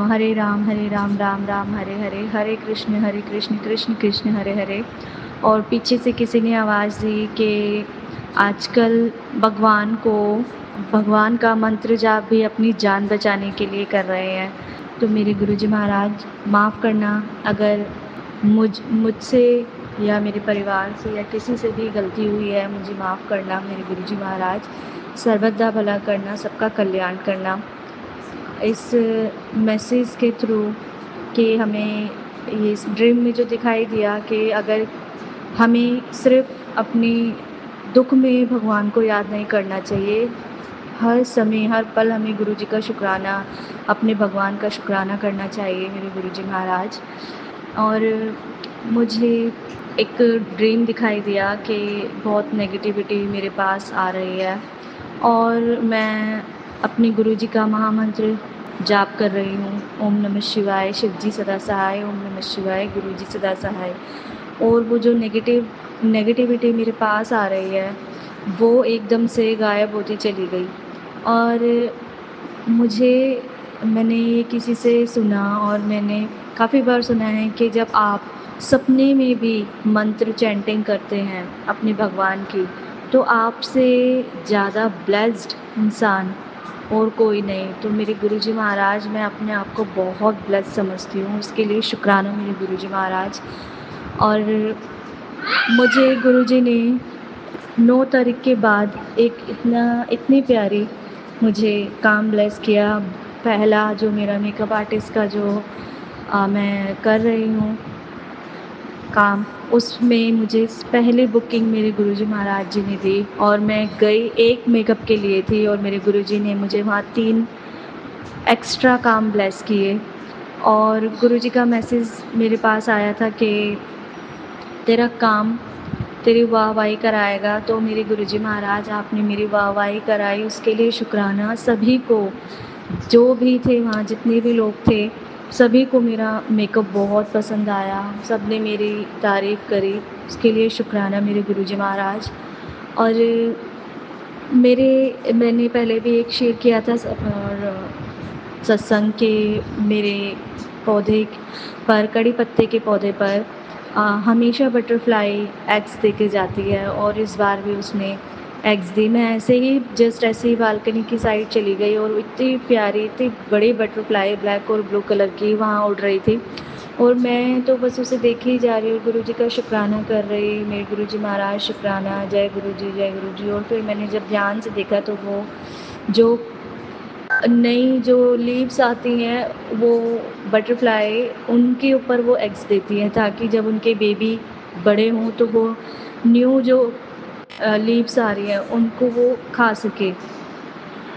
हरे राम राम राम हरे हरे, हरे कृष्ण कृष्ण कृष्ण हरे हरे। और पीछे से किसी ने आवाज़ दी कि आजकल भगवान का मंत्र जाप भी अपनी जान बचाने के लिए कर रहे हैं। तो मेरे गुरुजी महाराज, माफ़ करना अगर मुझसे या मेरे परिवार से या किसी से भी गलती हुई है, मुझे माफ़ करना मेरे गुरुजी महाराज। सर्वदा भला करना, सबका कल्याण करना, इस मैसेज के थ्रू कि हमें ये इस ड्रीम में जो दिखाई दिया कि अगर हमें सिर्फ़ अपनी दुःख में भगवान को याद नहीं करना चाहिए, हर समय हर पल हमें गुरुजी का शुक्राना, अपने भगवान का शुक्राना करना चाहिए, मेरे गुरुजी महाराज। और मुझे एक ड्रीम दिखाई दिया कि बहुत नेगेटिविटी मेरे पास आ रही है और मैं अपने गुरुजी का महामंत्र जाप कर रही हूँ, ओम नमः शिवाय, शिव जी सदा सहाय, ओम नमः शिवाय, गुरुजी सदा सहाय। और वो जो नेगेटिविटी मेरे पास आ रही है, वो एकदम से गायब होती चली गई। और मैंने ये किसी से सुना और मैंने काफ़ी बार सुना है कि जब आप सपने में भी मंत्र चैंटिंग करते हैं अपने भगवान की, तो आपसे ज़्यादा ब्लेस्ड इंसान और कोई नहीं। तो मेरे गुरुजी महाराज, मैं अपने आप को बहुत ब्लेस्ड समझती हूँ, इसके लिए शुक्राना मेरे गुरुजी महाराज। और मुझे गुरुजी ने 9 तारीख के बाद इतनी प्यारी मुझे काम ब्लेस किया। पहला जो मेरा मेकअप आर्टिस्ट का जो मैं कर रही हूँ काम, उसमें मुझे पहली बुकिंग मेरे गुरुजी महाराज जी ने दी और मैं गई एक मेकअप के लिए थी और मेरे गुरुजी ने मुझे वहाँ 3 एक्स्ट्रा काम ब्लेस किए। और गुरुजी का मैसेज मेरे पास आया था कि तेरा काम तेरी वाहवाही कराएगा। तो मेरे गुरुजी महाराज, आपने मेरी वाहवाही कराई, उसके लिए शुक्राना। सभी को, जो भी थे वहाँ, जितने भी लोग थे, सभी को मेरा मेकअप बहुत पसंद आया, सब ने मेरी तारीफ़ करी, उसके लिए शुक्राना मेरे गुरुजी महाराज। और मैंने पहले भी एक शेयर किया था और सत्संग के मेरे पौधे पर, कड़ी पत्ते के पौधे पर हमेशा बटरफ्लाई एग्स दे के जाती है और इस बार भी उसने एग्स दी। मैं ऐसे ही बालकनी की साइड चली गई और इतनी प्यारी, इतनी बड़ी बटरफ्लाई ब्लैक और ब्लू कलर की वहाँ उड़ रही थी और मैं तो बस उसे देखे ही जा रही और गुरुजी का शुक्राना कर रही, मेरे गुरुजी महाराज शुक्राना, जय गुरुजी, जय गुरुजी। और फिर मैंने जब ध्यान से देखा तो वो जो नई जो लीव्स आती हैं, वो बटरफ्लाई उनके ऊपर वो एग्स देती हैं ताकि जब उनके बेबी बड़े हों तो वो न्यू जो लीव्स आ रही हैं उनको वो खा सके।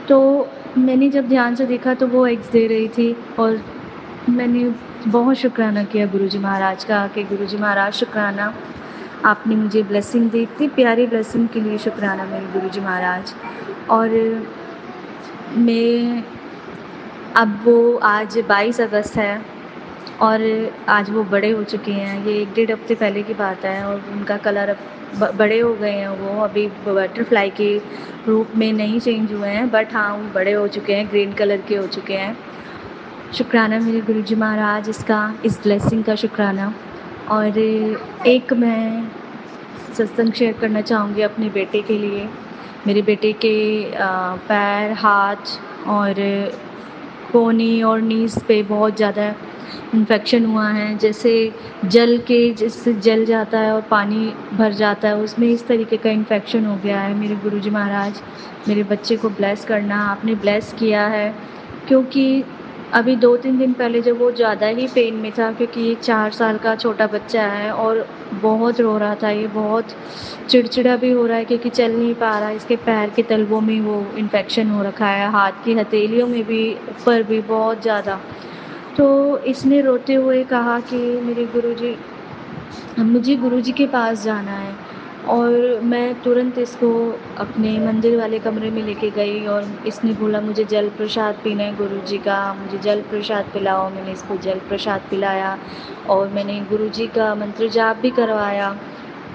तो मैंने जब ध्यान से देखा तो वो एग्स दे रही थी और मैंने बहुत शुक्राना किया गुरुजी महाराज का कि गुरुजी महाराज शुक्राना, आपने मुझे ब्लेसिंग दी, इतनी प्यारी ब्लेसिंग के लिए शुक्राना मेरे गुरुजी महाराज। और मैं अब वो आज 22 अगस्त है और आज वो बड़े हो चुके हैं। ये 1 डेढ़ हफ़्ते पहले की बात है और उनका कलर अब बड़े हो गए हैं। वो अभी बटरफ्लाई के रूप में नहीं चेंज हुए हैं, बट हाँ, वो बड़े हो चुके हैं, ग्रीन कलर के हो चुके हैं। शुक्राना मेरे गुरुजी महाराज, इस ब्लेसिंग का शुक्राना। और एक मैं सत्संग शेयर करना चाहूँगी अपने बेटे के लिए। मेरे बेटे के पैर, हाथ और कोहनी और नीज़ पे बहुत ज़्यादा इन्फेक्शन हुआ है। जैसे जल जाता है और पानी भर जाता है, उसमें इस तरीके का इन्फेक्शन हो गया है। मेरे गुरुजी महाराज, मेरे बच्चे को ब्लेस करना, आपने ब्लेस किया है। क्योंकि अभी 2-3 दिन पहले जब वो ज़्यादा ही पेन में था, क्योंकि ये 4 साल का छोटा बच्चा है और बहुत रो रहा था, ये बहुत चिड़चिड़ा भी हो रहा है क्योंकि चल नहीं पा रहा है। इसके पैर के तलवों में वो इन्फेक्शन हो रखा है, हाथ की हथेलियों में भी, ऊपर भी बहुत ज़्यादा। तो इसने रोते हुए कहा कि मुझे गुरुजी के पास जाना है। और मैं तुरंत इसको अपने मंदिर वाले कमरे में लेके गई और इसने बोला मुझे जल प्रसाद पीना है गुरुजी का, मुझे जल प्रसाद पिलाओ। मैंने इसको जल प्रसाद पिलाया और मैंने गुरुजी का मंत्र जाप भी करवाया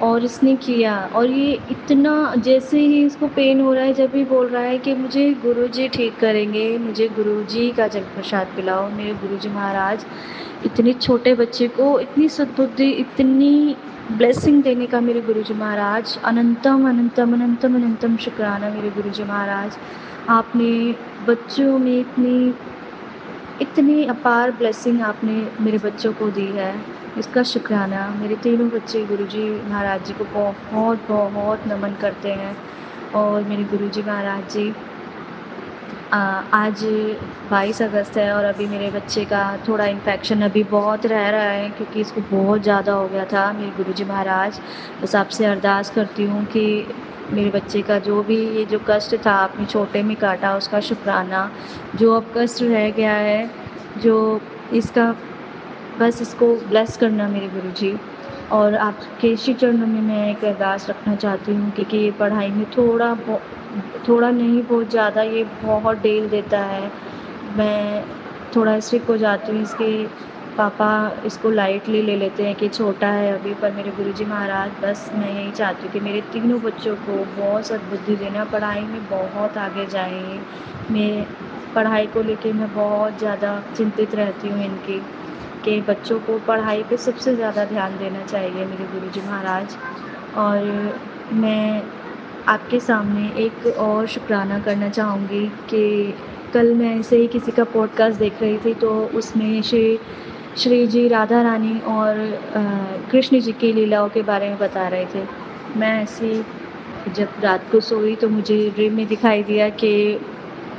और इसने किया। और ये इतना, जैसे ही इसको पेन हो रहा है, जब भी बोल रहा है कि मुझे गुरुजी ठीक करेंगे, मुझे गुरुजी का जल प्रसाद पिलाओ। मेरे गुरुजी महाराज, इतने छोटे बच्चे को इतनी सद्बुद्धि, इतनी ब्लेसिंग देने का मेरे गुरुजी महाराज, अनंतम अनंतम अनंतम अनंतम शुक्राना मेरे गुरुजी महाराज। आपने बच्चों में इतनी अपार ब्लेसिंग आपने मेरे बच्चों को दी है, इसका शुक्राना। मेरे तीनों बच्चे गुरुजी महाराज जी को बहुत बहुत नमन करते हैं। और मेरे गुरुजी महाराज जी आज 22 अगस्त है और अभी मेरे बच्चे का थोड़ा इन्फेक्शन अभी बहुत रह रहा है, क्योंकि इसको बहुत ज़्यादा हो गया था। मेरे गुरुजी महाराज, बस आपसे अरदास करती हूँ कि मेरे बच्चे का जो भी ये जो कष्ट था आपने छोटे में काटा, उसका शुक्राना, जो अब कष्ट रह गया है, जो इसका, बस इसको ब्लेस करना मेरे गुरुजी। और आपके श्री चरणों में मैं एक अरदास रखना चाहती हूँ, क्योंकि ये पढ़ाई में थोड़ा नहीं, बहुत ज़्यादा ये बहुत ढील देता है। मैं थोड़ा स्ट्रिक्ट हो जाती हूँ। इसके पापा इसको लाइटली ले लेते हैं कि छोटा है अभी, पर मेरे गुरुजी महाराज, बस मैं यही चाहती हूँ कि मेरे तीनों बच्चों को बहुत सद्बुद्धि देना, पढ़ाई में बहुत आगे जाएँ ये। मैं पढ़ाई को लेके मैं बहुत ज़्यादा चिंतित रहती हूँ इनकी, कि बच्चों को पढ़ाई पे सबसे ज़्यादा ध्यान देना चाहिए मेरे गुरुजी महाराज। और मैं आपके सामने एक और शुक्राना करना चाहूँगी कि कल मैं ऐसे ही किसी का पॉडकास्ट देख रही थी, तो उसमें श्री जी राधा रानी और कृष्ण जी की लीलाओं के बारे में बता रहे थे। मैं ऐसे ही जब रात को सोई तो मुझे ड्रीम में दिखाई दिया कि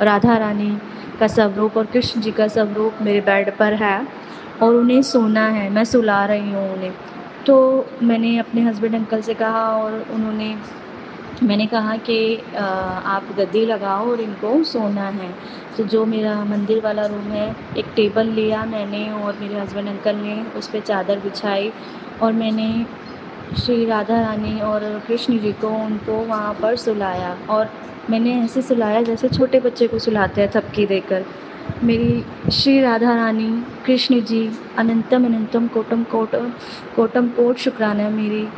राधा रानी का स्वरूप और कृष्ण जी का स्वरूप मेरे बेड पर है और उन्हें सोना है, मैं सुला रही हूँ उन्हें। तो मैंने अपने हस्बैंड अंकल से कहा और मैंने कहा कि आप गद्दी लगाओ और इनको सोना है। तो जो मेरा मंदिर वाला रूम है, एक टेबल लिया मैंने और मेरे हस्बैंड अंकल ने उस पे चादर बिछाई और मैंने श्री राधा रानी और कृष्ण जी को उनको वहाँ पर सुलाया और मैंने ऐसे सुलाया जैसे छोटे बच्चे को सुलाते हैं थपकी देकर। मेरी श्री राधा रानी, कृष्ण जी, अनंतम अनंतम कोटम कोटम कोट शुक्राना मेरी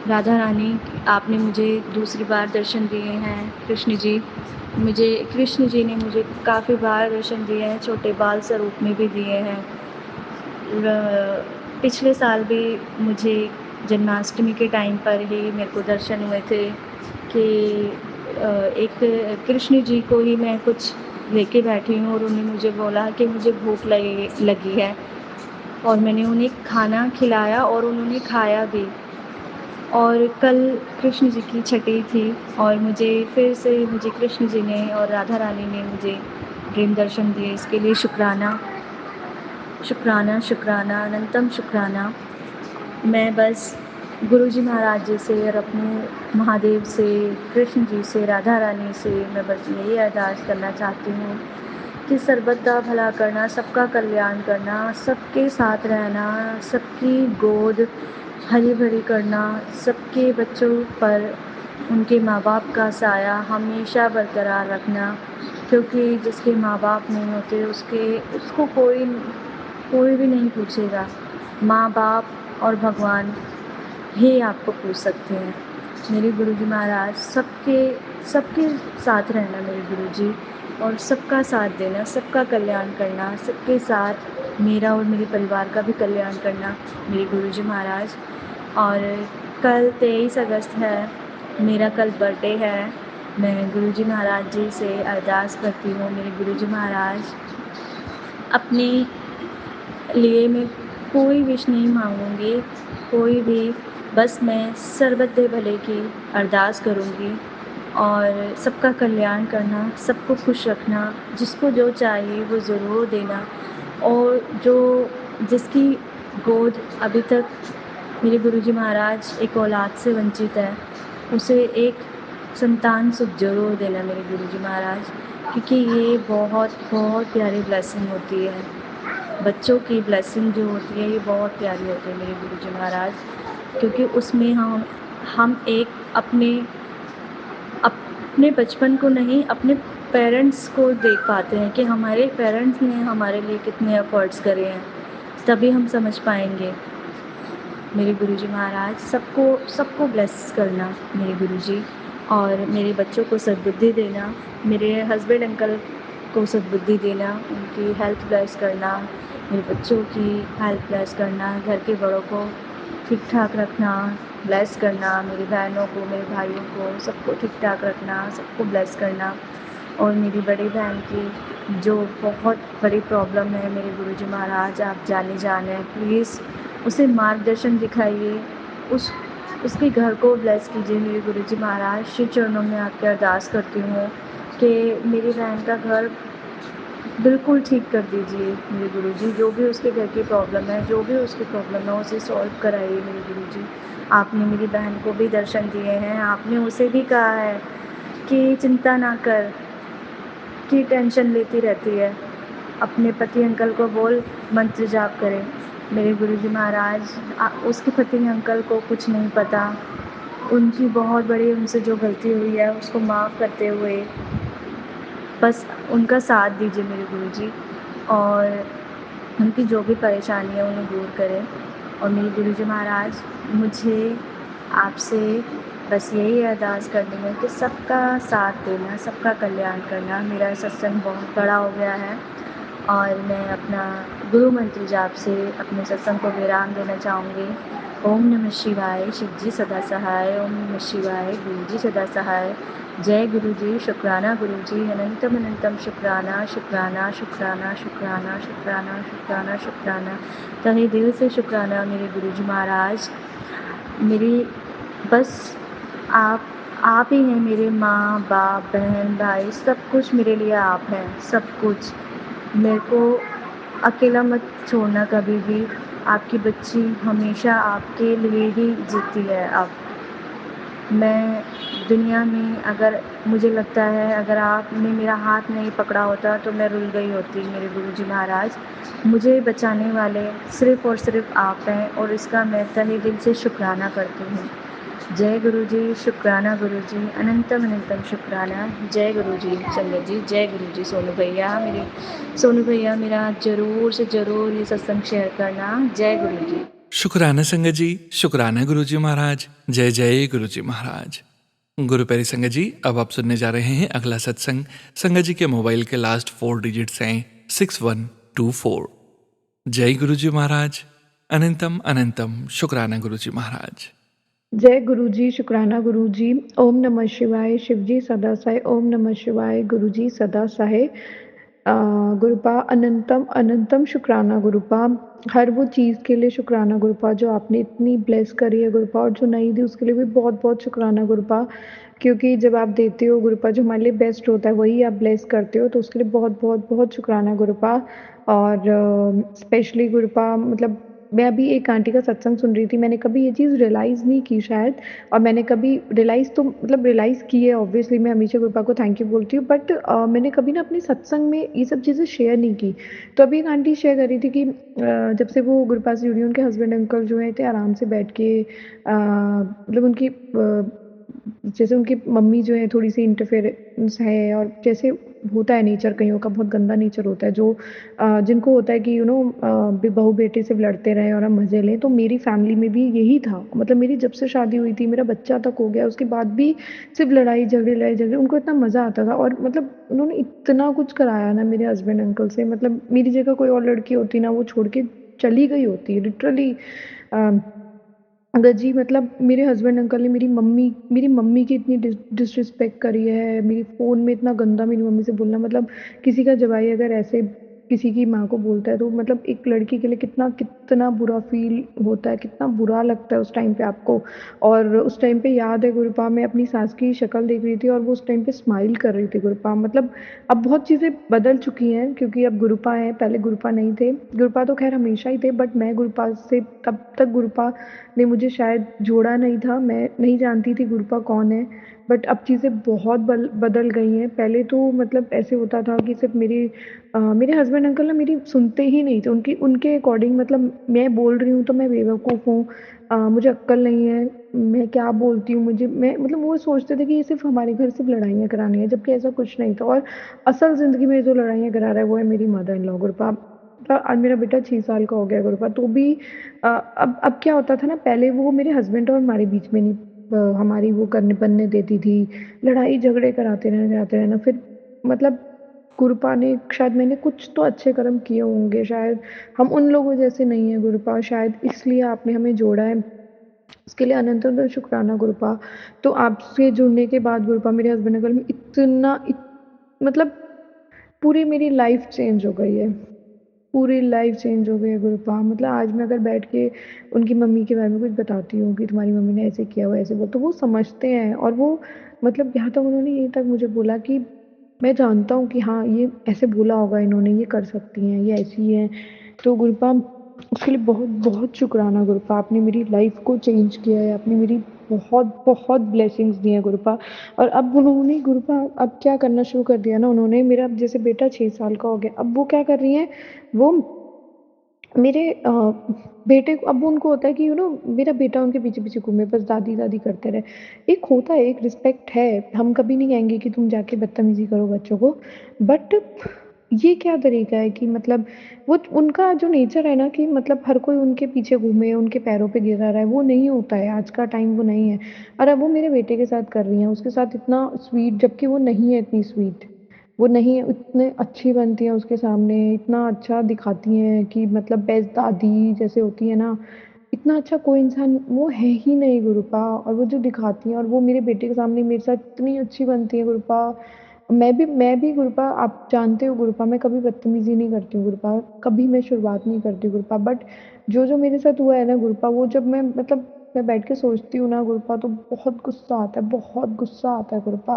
राधा रानी, आपने मुझे दूसरी बार दर्शन दिए हैं। कृष्ण जी ने मुझे काफ़ी बार दर्शन दिए हैं, छोटे बाल स्वरूप में भी दिए हैं। पिछले साल भी मुझे जन्माष्टमी के टाइम पर ही मेरे को दर्शन हुए थे कि एक कृष्ण जी को ही मैं कुछ लेके बैठी हूँ और उन्होंने मुझे बोला कि मुझे भूख लगी है और मैंने उन्हें खाना खिलाया और उन्होंने खाया भी। और कल कृष्ण जी की छठी थी और मुझे कृष्ण जी ने और राधा रानी ने मुझे ड्रीम दर्शन दिए। इसके लिए शुक्राना शुक्राना शुक्राना अनंतम शुक्राना। मैं बस गुरुजी महाराज जी से और अपने महादेव से, कृष्ण जी से, राधा रानी से मैं बस यही अरदास करना चाहती हूँ कि सर्बत का भला करना, सबका कल्याण करना, सबके साथ रहना, सबकी गोद हरी भरी करना, सबके बच्चों पर उनके माँ बाप का साया हमेशा बरकरार रखना, क्योंकि जिसके माँ बाप नहीं होते उसको कोई भी नहीं पूछेगा। माँ बाप और भगवान ही आपको पूछ सकते हैं। मेरे गुरुजी महाराज, सबके साथ रहना मेरे गुरुजी, और सबका साथ देना, सबका कल्याण करना, सबके साथ मेरा और मेरे परिवार का भी कल्याण करना मेरे गुरुजी महाराज। और कल 23 अगस्त है, मेरा कल बर्थडे है। मैं गुरुजी महाराज जी से अरदास करती हूँ, मेरे गुरुजी महाराज, अपने लिए मैं कोई विश नहीं मांगूंगी, कोई भी, बस मैं सर्वदे भले की अरदास करूंगी और सबका कल्याण करना, सबको खुश रखना, जिसको जो चाहिए वो ज़रूर देना। और जिसकी गोद अभी तक मेरे गुरुजी महाराज एक औलाद से वंचित है, उसे एक संतान सुख जरूर देना मेरे गुरुजी महाराज, क्योंकि ये बहुत बहुत प्यारी ब्लेसिंग होती है। बच्चों की ब्लेसिंग जो होती है ये बहुत प्यारी होती है मेरे गुरुजी महाराज, क्योंकि उसमें हम एक अपने बचपन को नहीं, अपने पेरेंट्स को देख पाते हैं कि हमारे पेरेंट्स ने हमारे लिए कितने एफर्ट्स करे हैं, तभी हम समझ पाएंगे। मेरे गुरुजी महाराज, सबको ब्लेस करना मेरे गुरुजी, और मेरे बच्चों को सद्बुद्धि देना, मेरे हस्बैंड अंकल को सद्बुद्धि देना, उनकी हेल्थ ब्लेस करना, मेरे बच्चों की हेल्थ ब्लेस करना, घर के बड़ों को ठीक ठाक रखना, ब्लेस करना, मेरी बहनों को, मेरे भाइयों को, सबको ठीक ठाक रखना, सबको ब्लेस करना। और मेरी बड़ी बहन की जो बहुत बड़ी प्रॉब्लम है मेरे गुरुजी महाराज, आप जाने प्लीज़ उसे मार्गदर्शन दिखाइए, उसके घर को ब्लेस कीजिए मेरे गुरुजी महाराज। श्री चरणों में आपके अरदास करती हूँ कि मेरी बहन का घर बिल्कुल ठीक कर दीजिए मेरे गुरुजी, जो भी उसके घर की प्रॉब्लम है, जो भी उसकी प्रॉब्लम है उसे सॉल्व कराइए मेरे गुरुजी। आपने मेरी बहन को भी दर्शन दिए हैं, आपने उसे भी कहा है कि चिंता ना कर, कि टेंशन लेती रहती है। अपने पति अंकल को बोल मंत्र जाप करें। मेरे गुरुजी महाराज उसके पति अंकल को कुछ नहीं पता, उनकी बहुत बड़ी उनसे जो गलती हुई है उसको माफ़ करते हुए बस उनका साथ दीजिए मेरे गुरुजी, और उनकी जो भी परेशानी है उन्हें दूर करें। और मेरे गुरुजी महाराज, मुझे आपसे बस यही अरदास करनी है कि सबका साथ देना, सबका कल्याण करना। मेरा सत्संग बहुत बड़ा हो गया है और मैं अपना गुरु मंत्र जाप से अपने सत्संग को विराम देना चाहूँगी। ओम नमः शिवाय, शिव जी सदा सहाय। ओम नमः शिवाय, गुरु जी सदा सहाय। जय गुरु जी, शुक्राना गुरु जी, अनंतम अनंतम शुक्राना, शुक्राना, शुक्राना, शुक्राना, शुक्राना, शुक्राना, शुक्राना। तहे दिल से शुक्राना मेरे गुरु जी महाराज। मेरी बस आप आप ही हैं मेरे माँ बाप बहन भाई, सब कुछ मेरे लिए आप हैं, सब कुछ। मेरे को अकेला मत छोड़ना कभी भी। आपकी बच्ची हमेशा आपके लिए ही जीती है अब। मैं दुनिया में अगर मुझे लगता है अगर आपने मेरा हाथ नहीं पकड़ा होता तो मैं रुल गई होती मेरे गुरुजी महाराज। मुझे बचाने वाले सिर्फ़ और सिर्फ़ आप हैं और इसका मैं तहे दिल से शुक्राना करती हूँ। जय गुरुजी, शुक्राना गुरुजी, अनंतम अनंतम शुक्राना। जय गुरुजी संगत जी, जय गुरुजी। सोनू भैया मेरा ज़रूर से ज़रूर ये सत्संग शेयर करना। जय गुरुजी। शुक्राना संगत जी, शुक्राना गुरुजी महाराज। जय जय गुरुजी महाराज। गुरु प्यारी संगत जी, अब आप सुनने जा रहे हैं अगला सत्संग। संगत जी के मोबाइल के लास्ट 4 डिजिट्स हैं 6124। जय गुरुजी महाराज। अनंतम अनंतम शुक्राना गुरुजी महाराज। जय गुरु जी, शुक्राना गुरु जी। ओम नमः शिवाय, शिव जी सदा सहाय। ओम नमः शिवाय, गुरु जी सदा सहाय। गुरुपा अनंतम अनंतम शुक्राना गुरुपा। हर वो चीज़ के लिए शुक्राना गुरुपा जो आपने इतनी ब्लेस करी है गुरुपा, और जो नहीं दी उसके लिए भी बहुत बहुत शुक्राना गुरुपा। क्योंकि जब आप देते हो गुरुपा, जो हमारे लिए बेस्ट होता है वही आप ब्लेस करते हो, तो उसके लिए बहुत बहुत बहुत शुक्राना गुरुपा। और स्पेशली गुरुपा, मतलब मैं अभी एक आंटी का सत्संग सुन रही थी, मैंने कभी ये चीज़ रियलाइज़ नहीं की शायद, और मैंने कभी रियलाइज़ तो मतलब रियलाइज़ की है ऑब्वियसली, मैं हमेशा गुरुपा को थैंक यू बोलती हूँ, बट मैंने कभी ना अपने सत्संग में ये सब चीज़ें शेयर नहीं की। तो अभी एक आंटी शेयर कर रही थी कि जब से वो गुरुपा से जुड़ी, उनके हस्बैंड अंकल जो हैं थे आराम से बैठ के मतलब उनकी जैसे उनकी मम्मी जो है थोड़ी-सी इंटरफेरेंस है, और जैसे होता है नेचर कइयों का, बहुत गंदा नेचर होता है, जो जिनको होता है कि बहू-बेटे सिर्फ़ लड़ते रहें और हम मज़े लें। तो मेरी फैमिली में भी यही था। मतलब मेरी जब से शादी हुई थी, मेरा बच्चा तक हो गया, उसके बाद भी सिर्फ़ लड़ाई-झगड़े, उनको इतना मज़ा आता था, और मतलब उन्होंने इतना कुछ कराया ना मेरे हस्बैंड अंकल से, मतलब मेरी जगह कोई और लड़की होती ना, वो छोड़ के चली गई होती लिटरली। अ अगर जी, मतलब मेरे हस्बैंड अंकल ने मेरी मम्मी की इतनी डिसरिस्पेक्ट करी है, मेरी फ़ोन में इतना गंदा मेरी मम्मी से बोलना, मतलब किसी का जवाई अगर ऐसे किसी की माँ को बोलता है, तो मतलब एक लड़की के लिए कितना कितना बुरा फ़ील होता है, कितना बुरा लगता है उस टाइम पे आपको। और उस टाइम पे याद है गुरुपा, मैं अपनी सास की शक्ल देख रही थी और वो उस टाइम पे स्माइल कर रही थी गुरुपा। मतलब अब बहुत चीज़ें बदल चुकी हैं, क्योंकि अब गुरुपा हैं, पहले गुरुपा नहीं थे। गुरुपा तो ख़ैर हमेशा ही थे, बट मैं गुरुपा से तब तक गुरुपा ने मुझे शायद जोड़ा नहीं था, मैं नहीं जानती थी गुरुपा कौन है। बट अब चीज़ें बहुत बदल गई हैं। पहले तो मतलब ऐसे होता था कि सिर्फ़ मेरे हस्बैंड अंकल ना मेरी सुनते ही नहीं थे। उनके अकॉर्डिंग, मतलब मैं बोल रही हूँ तो मैं बेवकूफ़ हूँ, मुझे अक्ल नहीं है, मैं क्या बोलती हूँ, मुझे मैं मतलब वो सोचते थे कि ये सिर्फ़ हमारे घर सिर्फ़ लड़ाइयाँ करानी है, जबकि ऐसा कुछ नहीं था। और असल ज़िंदगी में जो लड़ाइयाँ करा रहा है वो है मेरी मदर इन लॉ गुरुपा। आज मेरा बेटा 6 साल का हो गया गुरुपा, तो भी अब क्या होता था ना, पहले वो मेरे हस्बैंड और हमारे बीच में नहीं हमारी वो करने बनने देती थी, लड़ाई झगड़े कराते रहना। फिर मतलब गुरुपा ने शायद, मैंने कुछ तो अच्छे कर्म किए होंगे शायद, हम उन लोगों जैसे नहीं हैं गुरुपा, शायद इसलिए आपने हमें जोड़ा है। उसके लिए अनंत शुक्राना गुरुपा। तो आपसे जुड़ने के बाद गुरुपा, मेरे हस्बैंड ने कल में मतलब पूरी मेरी लाइफ़ चेंज हो गई है। पूरी लाइफ चेंज हो गई है गुरुपा। मतलब आज मैं अगर बैठ के उनकी मम्मी के बारे में कुछ बताती हूँ कि तुम्हारी मम्मी ने ऐसे किया, वो ऐसे बोला, तो वो समझते हैं। और वो मतलब यहाँ तक उन्होंने ये तक मुझे बोला कि मैं जानता हूँ कि हाँ, ये ऐसे बोला होगा इन्होंने, ये कर सकती हैं, ये ऐसी हैं। तो गुरुपा उसके लिए बहुत-बहुत शुक्राना गुरुपा, आपने मेरी लाइफ़ को चेंज किया है, आपने मेरी बहुत-बहुत ब्लेसिंग्स दी हैं गुरुपा। और अब उन्होंने गुरुपा अब क्या करना शुरू कर दिया ना उन्होंने, मेरा अब जैसे बेटा 6 साल का हो गया, अब वो क्या कर रही हैं, वो मेरे बेटे को अब उनको होता है कि मेरा बेटा उनके पीछे-पीछे घूमे, बस दादी-दादी करते रहे। एक होता है, एक रिस्पेक्ट है, हम कभी नहीं कहेंगे कि तुम जाके बदतमीज़ी करो बच्चों को। बट ये क्या तरीका है कि मतलब वो उनका जो नेचर है ना कि मतलब हर कोई उनके पीछे घूमे, उनके पैरों पे गिरा रहा है, वो नहीं होता है, आज का टाइम वो नहीं है। और अब वो मेरे बेटे के साथ कर रही हैं, उसके साथ इतना स्वीट, जबकि वो नहीं है इतनी स्वीट। वो नहीं है, इतने अच्छी बनती हैं उसके सामने, इतना अच्छा दिखाती हैं कि मतलब बेस्ट दादी जैसे होती है ना, इतना अच्छा कोई इंसान वो है ही नहीं गुरुपा। और वो जो दिखाती हैं और वो मेरे बेटे के सामने मेरे साथ इतनी अच्छी बनती है गुरुपा। मैं भी गुरुपा, आप जानते हो गुरुपा, मैं कभी बदतमीज़ी नहीं करती हूँ गुरुपा, कभी मैं शुरुआत नहीं करती गुरुपा। बट जो मेरे साथ हुआ है ना गुरुपा, वो जब मैं मतलब मैं बैठ के सोचती हूँ ना गुरुपा, तो बहुत गुस्सा आता है, बहुत गुस्सा आता है गुरुपा।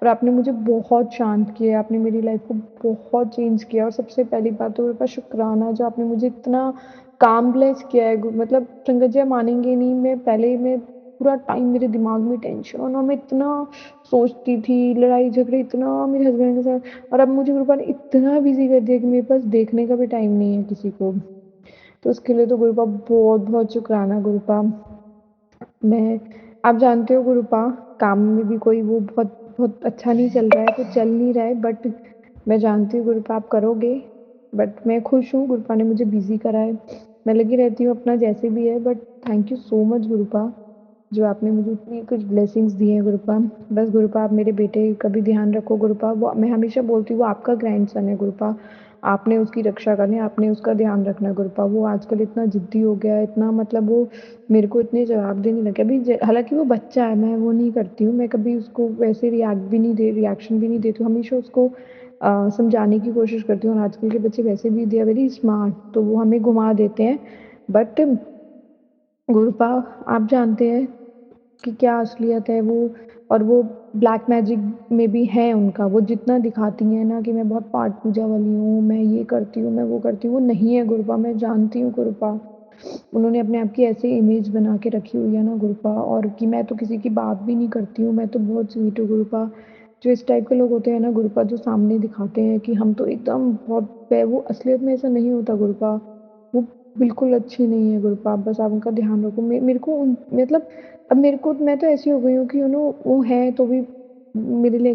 और आपने मुझे बहुत शांत किया, आपने मेरी लाइफ़ को बहुत चेंज किया। और सबसे पहली बात तो गुरुपा शुक्राना, जो आपने मुझे इतना काम ब्लेस किया है। मतलब संगत जी आप मानेंगे नहीं, मैं पूरा टाइम मेरे दिमाग में टेंशन और मैं इतना सोचती थी, लड़ाई झगड़े इतना मेरे हस्बैंड के साथ। और अब मुझे गुरुपा ने इतना बिज़ी कर दिया कि मेरे पास देखने का भी टाइम नहीं है किसी को। तो उसके लिए तो गुरुपा बहुत-बहुत शुक्राना गुरुपा। मैं आप जानते हो गुरुपा, काम में भी कोई वो बहुत बहुत अच्छा नहीं चल रहा है, तो चल नहीं रहा है। बट मैं जानती हूँ गुरुपा आप करोगे। बट मैं खुश हूँ, गुरुपा ने मुझे बिज़ी करा है। मैं लगी रहती हूँ अपना जैसे भी है। But thank you so much Gurupa, जो आपने मुझे इतनी कुछ ब्लेसिंग्स दी हैं गुरुपा। बस गुरुपा आप मेरे बेटे का भी ध्यान रखो गुरुपा, वो मैं हमेशा बोलती हूँ वो आपका ग्रैंडसन है गुरुपा। आपने उसकी रक्षा करनी है, आपने उसका ध्यान रखना है गुरुपा। वो आजकल इतना ज़िद्दी हो गया है, इतना मतलब वो मेरे को इतने जवाब देने लग गया। अभी हालाँकि वो बच्चा है, मैं वो नहीं करती हूँ, मैं कभी उसको वैसे रिएक्शन भी नहीं देती हूँ, हमेशा उसको समझाने की कोशिश करती हूँ। और आजकल के बच्चे वैसे भी दे आर वेरी स्मार्ट, तो वो हमें घुमा देते हैं। बट गुरुपा आप जानते हैं कि क्या असलियत है वो। और वो ब्लैक मैजिक में भी है उनका, वो जितना दिखाती हैं ना कि मैं बहुत पाठ पूजा वाली हूँ, मैं ये करती हूँ, मैं वो करती हूँ, वो नहीं है गुरुपा, मैं जानती हूँ गुरुपा। उन्होंने अपने आप की ऐसी इमेज बना के रखी हुई है ना गुरुपा, और कि मैं तो किसी की बात भी नहीं करती हूँ, मैं तो बहुत स्वीट हूँ गुरुपा। जो इस टाइप के लोग होते हैं ना गुरुपा, जो सामने दिखाते हैं कि हम तो एकदम बहुत वो असलियत में ऐसा नहीं होता गुरुपा। वो बिल्कुल अच्छी नहीं है गुरुपा, आप बस आप उनका ध्यान रखो। मेरे को मतलब अब मेरे को मैं तो ऐसी हो गई हूँ कि वो है तो भी मेरे लिए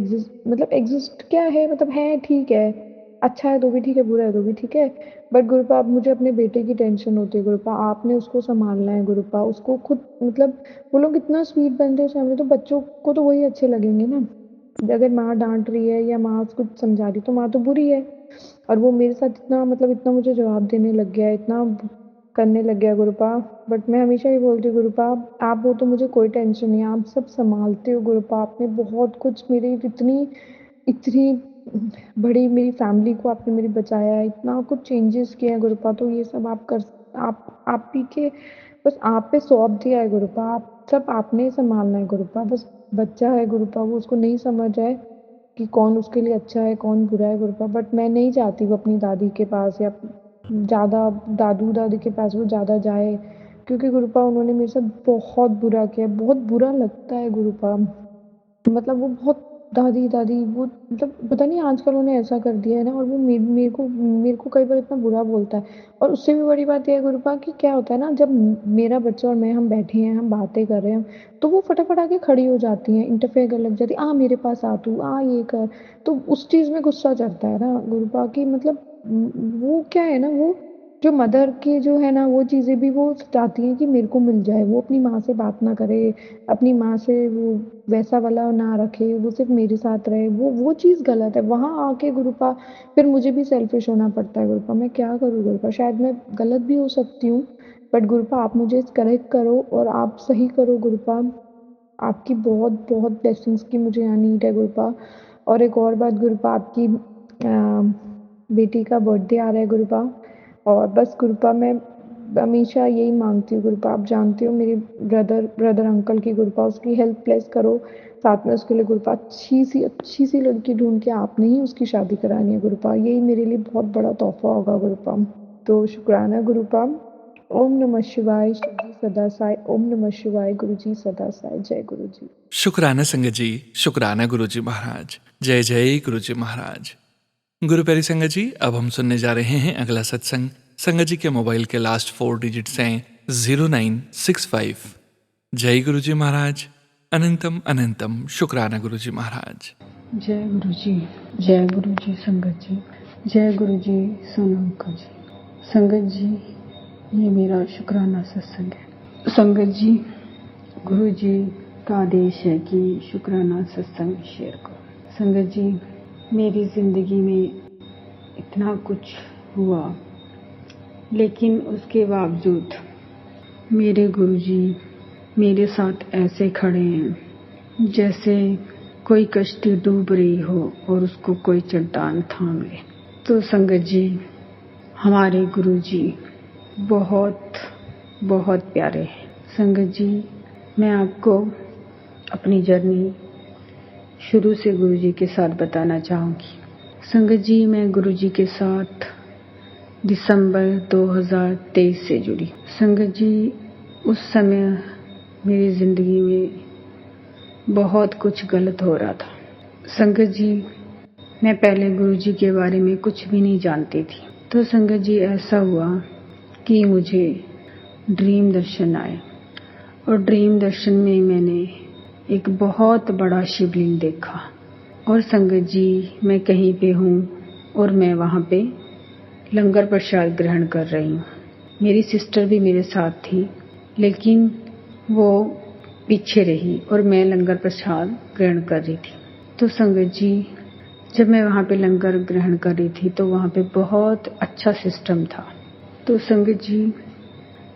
एग्ज़िस्ट क्या है, मतलब है ठीक है, अच्छा है तो भी ठीक है, बुरा है तो भी ठीक है। बट गुरुपा अब मुझे अपने बेटे की टेंशन होती है गुरुपा, आपने उसको सँभालना है गुरुपा, उसको खुद मतलब वो लोग इतना स्वीट बनते हैं सामने, तो बच्चों को तो वही अच्छे लगेंगे ना। अगर माँ डाँट रही है या माँ कुछ समझा रही है तो माँ तो बुरी है। और वो मेरे साथ इतना मतलब इतना मुझे जवाब देने लग गया है, इतना करने लग गया गुरुपा। बट मैं हमेशा ये बोलती हूँ गुरुपा, आप हो तो मुझे कोई टेंशन नहीं है, आप सब सँभालते हो गुरुपा। आपने बहुत कुछ मेरी इतनी इतनी बड़ी मेरी फैमिली को आपने मेरी बचाया है, इतना कुछ चेंजेस किए हैं गुरुपा, तो ये सब आप ही के बस आप पे सौंप दिया है गुरुपा। आप सब आपने ही सँभालना है गुरुपा। बस बच्चा है गुरुपा, वो उसको नहीं समझ है कि कौन उसके लिए अच्छा है, कौन बुरा है गुरुपा। बट मैं नहीं चाहती वो अपनी दादी के पास या ज़्यादा दादू-दादी के पास वो ज़्यादा जाए, क्योंकि गुरुपा उन्होंने मेरे साथ बहुत बुरा किया है, बहुत बुरा लगता है गुरुपा। मतलब वो बहुत दादी-दादी वो मतलब पता नहीं आजकल उन्हें ऐसा कर दिया है ना। और वो मेरे को कई बार इतना बुरा बोलता है। और उससे भी बड़ी बात ये है गुरुपा कि क्या होता है ना, जब मेरा बच्चा और मैं हम बैठे हैं, हम बातें कर रहे हैं, तो वो फटाफट आके खड़ी हो जाती हैं, इंटरफेयर करने लग जाती है, "आ मेरे पास आ तू, आ ये कर।" तो उस चीज़ में गुस्सा चढ़ता है ना गुरुपा कि मतलब वो क्या है ना, वो जो मदर की जो है ना वो चीज़ें भी वो चाहती हैं कि मेरे को मिल जाए। वो अपनी माँ से बात ना करे, अपनी माँ से वो वैसा वाला ना रखे, वो सिर्फ़ मेरे साथ रहे, वो चीज़ गलत है। वहाँ आके गुरुपा फिर मुझे भी सेल्फ़िश होना पड़ता है गुरुपा। मैं क्या करूँ गुरुपा? शायद मैं गलत भी हो सकती हूँ, बट गुरुपा आप मुझे करेक्ट करो और आप सही करो गुरुपा। आपकी बहुत-बहुत ब्लेसिंग्स की मुझे यहाँ नीड है गुरुपा। और एक और बात गुरुपा, आपकी बेटी का बर्थडे आ रहा है गुरुपा। और बस गुरुपा मैं हमेशा यही मांगती हूँ गुरुपा, आप जानते हो मेरे ब्रदर अंकल की गुरुपा, उसकी हेल्प प्लेस करो, साथ में उसके लिए गुरुपा अच्छी सी लड़की ढूंढ के आपने ही उसकी शादी करानी है गुरुपा, यही मेरे लिए बहुत बड़ा तोहफा होगा गुरुपा। तो शुक्राना गुरुपा। ओम नमः शिवाय, शिव जी सदा साई। ओम नमः शिवाय, गुरु जी सदा साई। जय गुरु जी। शुक्राना संगत जी, शुक्राना गुरुजी महाराज। जय जय गुरुजी महाराज। गुरु प्यारी संगत जी, अब हम सुनने जा रहे हैं अगला सत्संग। संगत जी के मोबाइल के लास्ट 4 डिजिट्स हैं 0965। जय गुरुजी महाराज। अनंतम अनंतम शुक्राना गुरुजी महाराज। जय गुरु जी, जय गुरु जी संगत जी, जय गुरु जी सोनम का जी। संगत जी, ये मेरा शुक्राना सत्संग है। संगत जी, गुरु जी का आदेश है कि शुक्राना सत्संग शेयर करो। संगत जी, मेरी जिंदगी में इतना कुछ हुआ, लेकिन उसके बावजूद मेरे गुरु जी मेरे साथ ऐसे खड़े हैं जैसे कोई कश्ती डूब रही हो और उसको कोई चट्टान थाम ले। तो संगत जी, हमारे गुरु जी बहुत बहुत प्यारे हैं। संगत जी, मैं आपको अपनी जर्नी शुरू से गुरु जी के साथ बताना चाहूँगी। संगत जी, मैं गुरु जी के साथ दिसंबर 2023 से जुड़ी। संगत जी, उस समय मेरी ज़िंदगी में बहुत कुछ गलत हो रहा था। संगत जी, मैं पहले गुरु जी के बारे में कुछ भी नहीं जानती थी। तो संगत जी, ऐसा हुआ कि मुझे ड्रीम दर्शन आए, और ड्रीम दर्शन में मैंने एक बहुत बड़ा शिवलिंग देखा। और संगत जी, मैं कहीं पे हूँ और मैं वहाँ पे लंगर प्रसाद ग्रहण कर रही हूँ। मेरी सिस्टर भी मेरे साथ थी, लेकिन वो पीछे रही और मैं लंगर प्रसाद ग्रहण कर रही थी। तो संगत जी, जब मैं वहाँ पे लंगर ग्रहण कर रही थी तो वहाँ पे बहुत अच्छा सिस्टम था। तो संगत जी,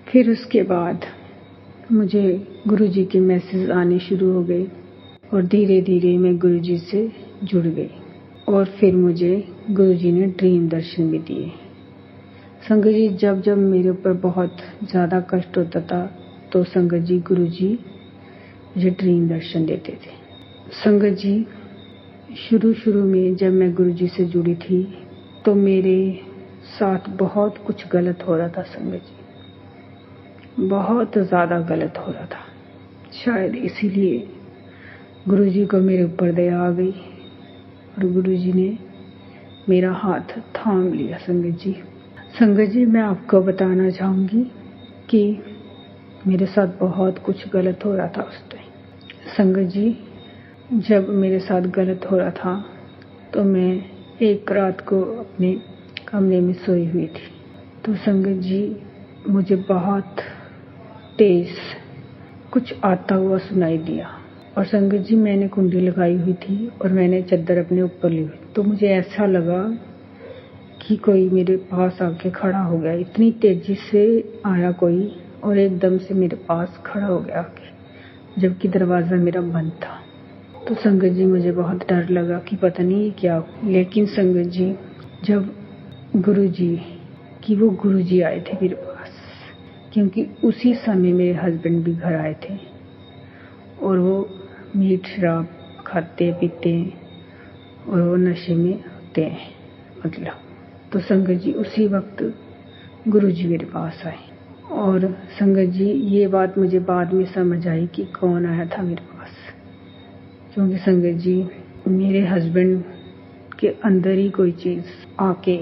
फिर उसके बाद मुझे गुरु जी के मैसेज आने शुरू हो गए और धीरे धीरे मैं गुरु जी से जुड़ गई। और फिर मुझे गुरु जी ने ड्रीम दर्शन भी दिए। संगत जी, जब जब मेरे ऊपर बहुत ज़्यादा कष्ट होता था तो संगत जी, गुरु जी मुझे ड्रीम दर्शन देते थे। संगत जी, शुरू में जब मैं गुरु जी से जुड़ी थी तो मेरे साथ बहुत कुछ गलत हो रहा था। संगत जी, बहुत ज़्यादा गलत हो रहा था। शायद इसीलिए गुरु जी को मेरे ऊपर दया आ गई और गुरु जी ने मेरा हाथ थाम लिया। संगत जी, मैं आपको बताना चाहूँगी कि मेरे साथ बहुत कुछ गलत हो रहा था उस टाइम। संगत जी, जब मेरे साथ गलत हो रहा था तो मैं एक रात को अपने कमरे में सोई हुई थी। तो संगत जी, मुझे बहुत तेज कुछ आता हुआ सुनाई दिया। और संगत जी, मैंने कुंडी लगाई हुई थी और मैंने चादर अपने ऊपर ली हुई। तो मुझे ऐसा लगा कि कोई मेरे पास आके खड़ा हो गया। इतनी तेजी से आया कोई और एकदम से मेरे पास खड़ा हो गया आके, जबकि दरवाज़ा मेरा बंद था। तो संगत जी, मुझे बहुत डर लगा कि पता नहीं क्या हो। लेकिन संगत जी, जब गुरु जी आए थे मेरे पास, क्योंकि उसी समय मेरे हस्बैंड भी घर आए थे और वो मीट शराब खाते पीते और वो नशे में होते हैं मतलब। तो संगत जी, उसी वक्त गुरु जी मेरे पास आए। और संगत जी, ये बात मुझे बाद में समझ आई कि कौन आया था मेरे पास, क्योंकि संगत जी, मेरे हस्बैंड के अंदर ही कोई चीज़ आके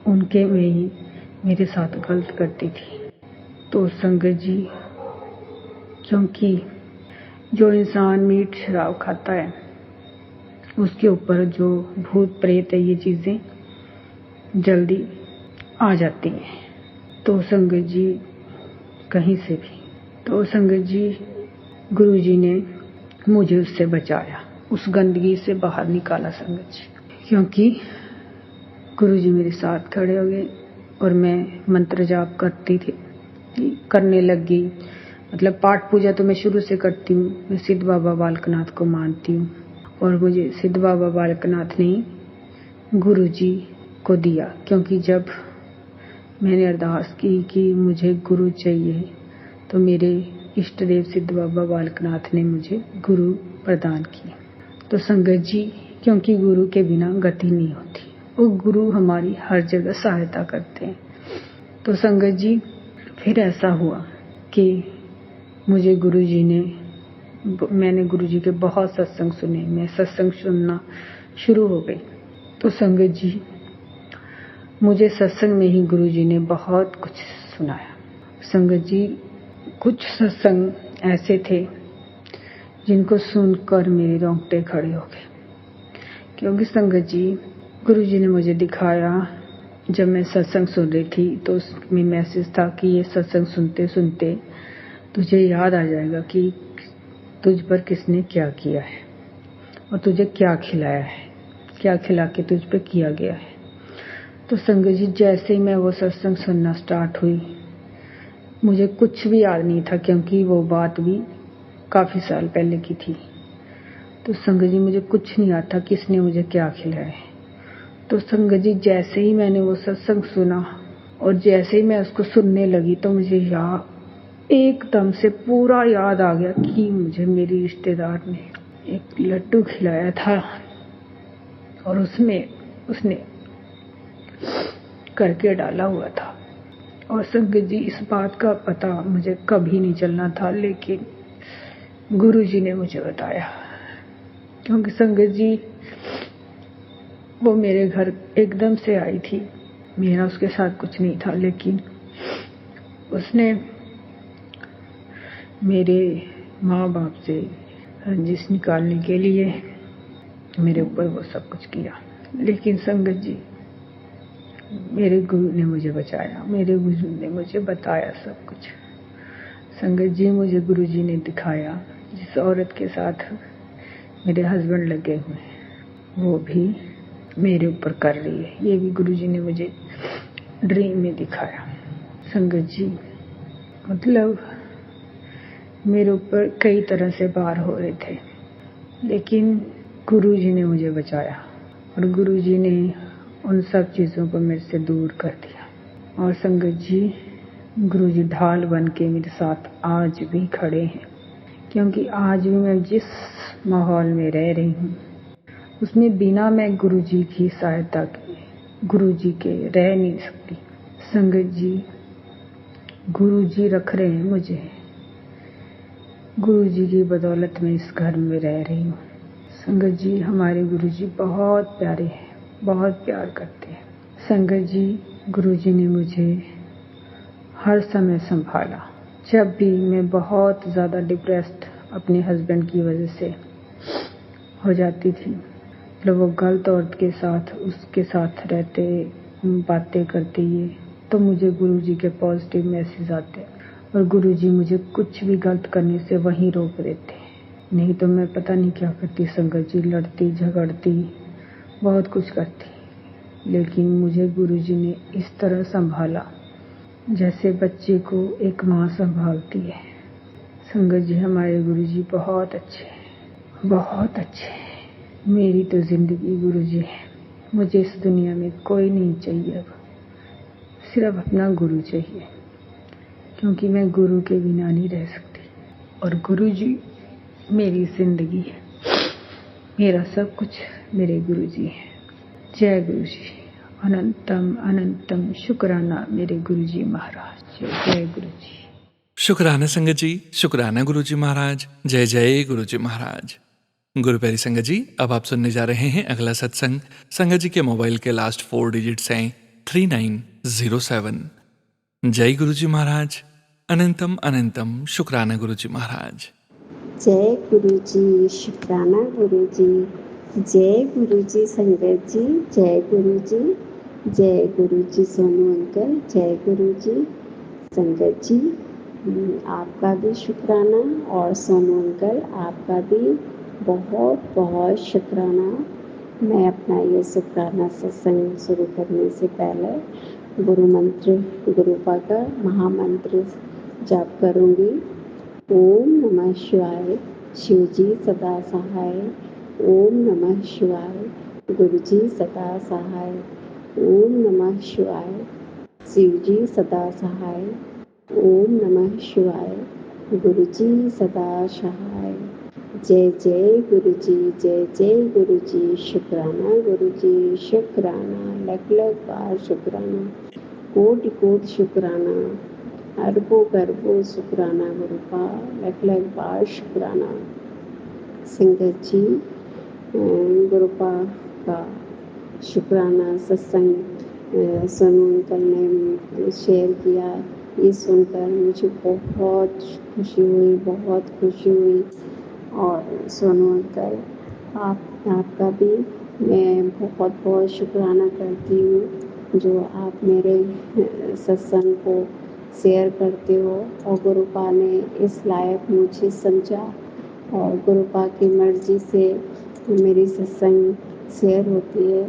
उनके में ही मेरे साथ गलत करती थी। तो संगत जी, क्योंकि जो इंसान मीट शराब खाता है उसके ऊपर जो भूत प्रेत है, ये चीज़ें जल्दी आ जाती हैं। तो संगत जी, कहीं से भी। तो संगत जी, गुरु जी ने मुझे उससे बचाया, उस गंदगी से बाहर निकाला संगत जी, क्योंकि गुरु जी मेरे साथ खड़े हो गए और मैं मंत्र जाप करने लगी। मतलब पाठ पूजा तो मैं शुरू से करती हूँ। मैं सिद्ध बाबा बालकनाथ को मानती हूँ और मुझे सिद्ध बाबा बालकनाथ ने गुरु जी को दिया, क्योंकि जब मैंने अरदास की कि मुझे गुरु चाहिए, तो मेरे इष्ट देव सिद्ध बाबा बालकनाथ ने मुझे गुरु प्रदान किए। तो संगत जी, क्योंकि गुरु के बिना गति नहीं होती, वो गुरु हमारी हर जगह सहायता करते हैं। तो संगत जी, फिर ऐसा हुआ कि मुझे मैंने गुरु जी के बहुत सत्संग सुने, मैं सत्संग सुनना शुरू हो गई। तो संगत जी, मुझे सत्संग में ही गुरु जी ने बहुत कुछ सुनाया। संगत जी, कुछ सत्संग ऐसे थे जिनको सुनकर मेरे रोंगटे खड़े हो गए, क्योंकि संगत जी, गुरु जी ने मुझे दिखाया, जब मैं सत्संग सुन रही थी तो उसमें मैसेज था कि ये सत्संग सुनते सुनते तुझे याद आ जाएगा कि तुझ पर किसने क्या किया है और तुझे क्या खिलाया है, क्या खिला के तुझ पे किया गया है। तो संगत जी, जैसे ही मैं वो सत्संग सुनना स्टार्ट हुई, मुझे कुछ भी याद नहीं था, क्योंकि वो बात भी काफ़ी साल पहले की थी। तो संगत जी, मुझे कुछ नहीं याद था किसने मुझे क्या खिलाया है। तो संगत जी, जैसे ही मैंने वो सत्संग सुना और जैसे ही मैं उसको सुनने लगी, तो मुझे एकदम से पूरा याद आ गया कि मुझे मेरी रिश्तेदार ने एक लड्डू खिलाया था और उसने करके डाला हुआ था। और संगत जी, इस बात का पता मुझे कभी नहीं चलना था, लेकिन गुरु जी ने मुझे बताया। क्योंकि संगत जी, वो मेरे घर एकदम से आई थी, मेरा उसके साथ कुछ नहीं था, लेकिन उसने मेरे माँ बाप से रंजिश निकालने के लिए मेरे ऊपर वो सब कुछ किया। लेकिन संगत जी, मेरे गुरु ने मुझे बचाया, मेरे गुरु ने मुझे बताया सब कुछ। संगत जी, मुझे गुरु जी ने दिखाया, जिस औरत के साथ मेरे हस्बैंड लगे हुए हैं वो भी मेरे ऊपर कर रही है, ये भी गुरु जी ने मुझे ड्रीम में दिखाया। संगत जी, मतलब मेरे ऊपर कई तरह से वार हो रहे थे, लेकिन गुरु जी ने मुझे बचाया और गुरु जी ने उन सब चीज़ों को मेरे से दूर कर दिया। और संगत जी, गुरु जी ढाल बन के मेरे साथ आज भी खड़े हैं, क्योंकि आज भी मैं जिस माहौल में रह रही हूँ उसमें बिना मैं गुरु जी की सहायता के, गुरु जी के रह नहीं सकती। संगत जी, गुरु जी रख रहे हैं मुझे, गुरु जी की बदौलत में इस घर में रह रही हूँ। संगत जी, हमारे गुरु जी बहुत प्यारे हैं, बहुत प्यार करते हैं। संगत जी, गुरु जी ने मुझे हर समय संभाला। जब भी मैं बहुत ज़्यादा डिप्रेस्ड अपने हस्बैंड की वजह से हो जाती थी, मतलब वो गलत औरत के साथ उसके साथ रहते, बातें करते, ये तो मुझे गुरु जी के पॉजिटिव मैसेज आते और गुरु जी मुझे कुछ भी गलत करने से वहीं रोक देते, नहीं तो मैं पता नहीं क्या करती। संगत जी, लड़ती झगड़ती बहुत कुछ करती, लेकिन मुझे गुरु जी ने इस तरह संभाला जैसे बच्चे को एक माँ संभालती है। संगत जी, हमारे गुरु जी बहुत अच्छे हैं, बहुत अच्छे हैं। मेरी तो ज़िंदगी गुरु जी है, मुझे इस दुनिया में कोई नहीं चाहिए, अब सिर्फ अपना गुरु चाहिए, क्योंकि मैं गुरु के बिना नहीं रह सकती। और गुरु जी मेरी ज़िंदगी है, मेरा सब कुछ मेरे गुरु जी हैं। जय गुरु जी, अनंतम अनंतम शुक्राना मेरे गुरु जी महाराज। जय गुरु जी। शुक्राना संगत जी, शुक्राना गुरु जी महाराज। जय जय गुरु जी महाराज। गुरु प्यारी संगत जी, अब आप सुनने जा रहे हैं अगला सत्संग। संगत जी के मोबाइल के लास्ट 4 डिजिट्स हैं 3907। जय गुरु जी महाराज। अनंतम अनंतम शुक्राना गुरु जी महाराज। जय गुरु जी, शुक्राना गुरु जी। जय गुरु जी संगत जी, जय गुरु जी। जय गुरु जी सोनू अंकल, जय गुरु जी। संगत जी, आपका भी शुक्राना और सोनू अंकल आपका भी बहुत बहुत शुक्राना। मैं अपना ये शुक्राना सत्संग शुरू करने से पहले गुरु मंत्र, गुरुपा का महामंत्र जाप करूँगी। ओम नमः शिवाय, शिव जी सदा सहाय। ओम नमः शिवाय, गुरु जी सदा सहाय। ओम नमः शिवाय, शिव जी सदा सहाय। ओम नमः शिवाय। गुरु जी सदा सहाय। जय जय गुरु जी, जय जय गुरु जी। शुक्राना गुरु जी, शुक्राना, लख लख बार शुक्राना, कोटि कोटि शुक्राना, अरबों खरबों शुक्राना गुरु का, लख लख बार शुक्राना। संगत जी, गुरुपा का शुक्राना सत्संग सोनू अंकल ने शेयर किया, ये सुनकर मुझे बहुत खुशी हुई, बहुत खुशी हुई। और सोनू अंकल, आपका भी मैं बहुत बहुत शुक्राना करती हूँ, जो आप मेरे सत्संग को शेयर करते हो और गुरुपा ने इस लायक मुझे समझा और गुरुपा की मर्जी से मेरी सत्संग शेयर होती है,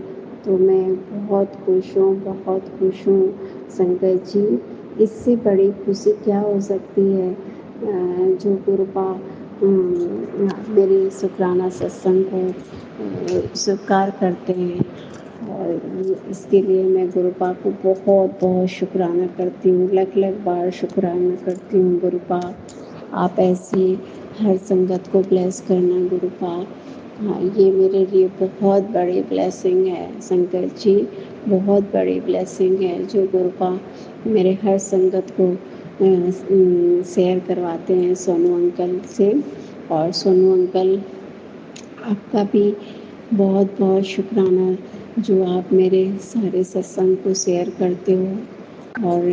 तो मैं बहुत खुश हूँ, बहुत खुश हूँ। संगत जी, इससे बड़ी खुशी क्या हो सकती है, जो गुरुपा मेरी शुक्राना सत्संग को स्वीकार करते हैं। और इसके लिए मैं गुरुपा को बहुत बहुत शुक्राना करती हूँ, लख लख बार शुक्राना करती हूँ। गुरुपा, आप ऐसी हर संगत को ब्लेस करना गुरुपा। हाँ, ये मेरे लिए बहुत बड़ी ब्लेसिंग है संगत जी, बहुत बड़ी ब्लेसिंग है जो गुरुपा मेरे हर संगत को शेयर करवाते हैं सोनू अंकल से। और सोनू अंकल, आपका भी बहुत बहुत शुक्राना, जो आप मेरे सारे सत्संग को शेयर करते हो और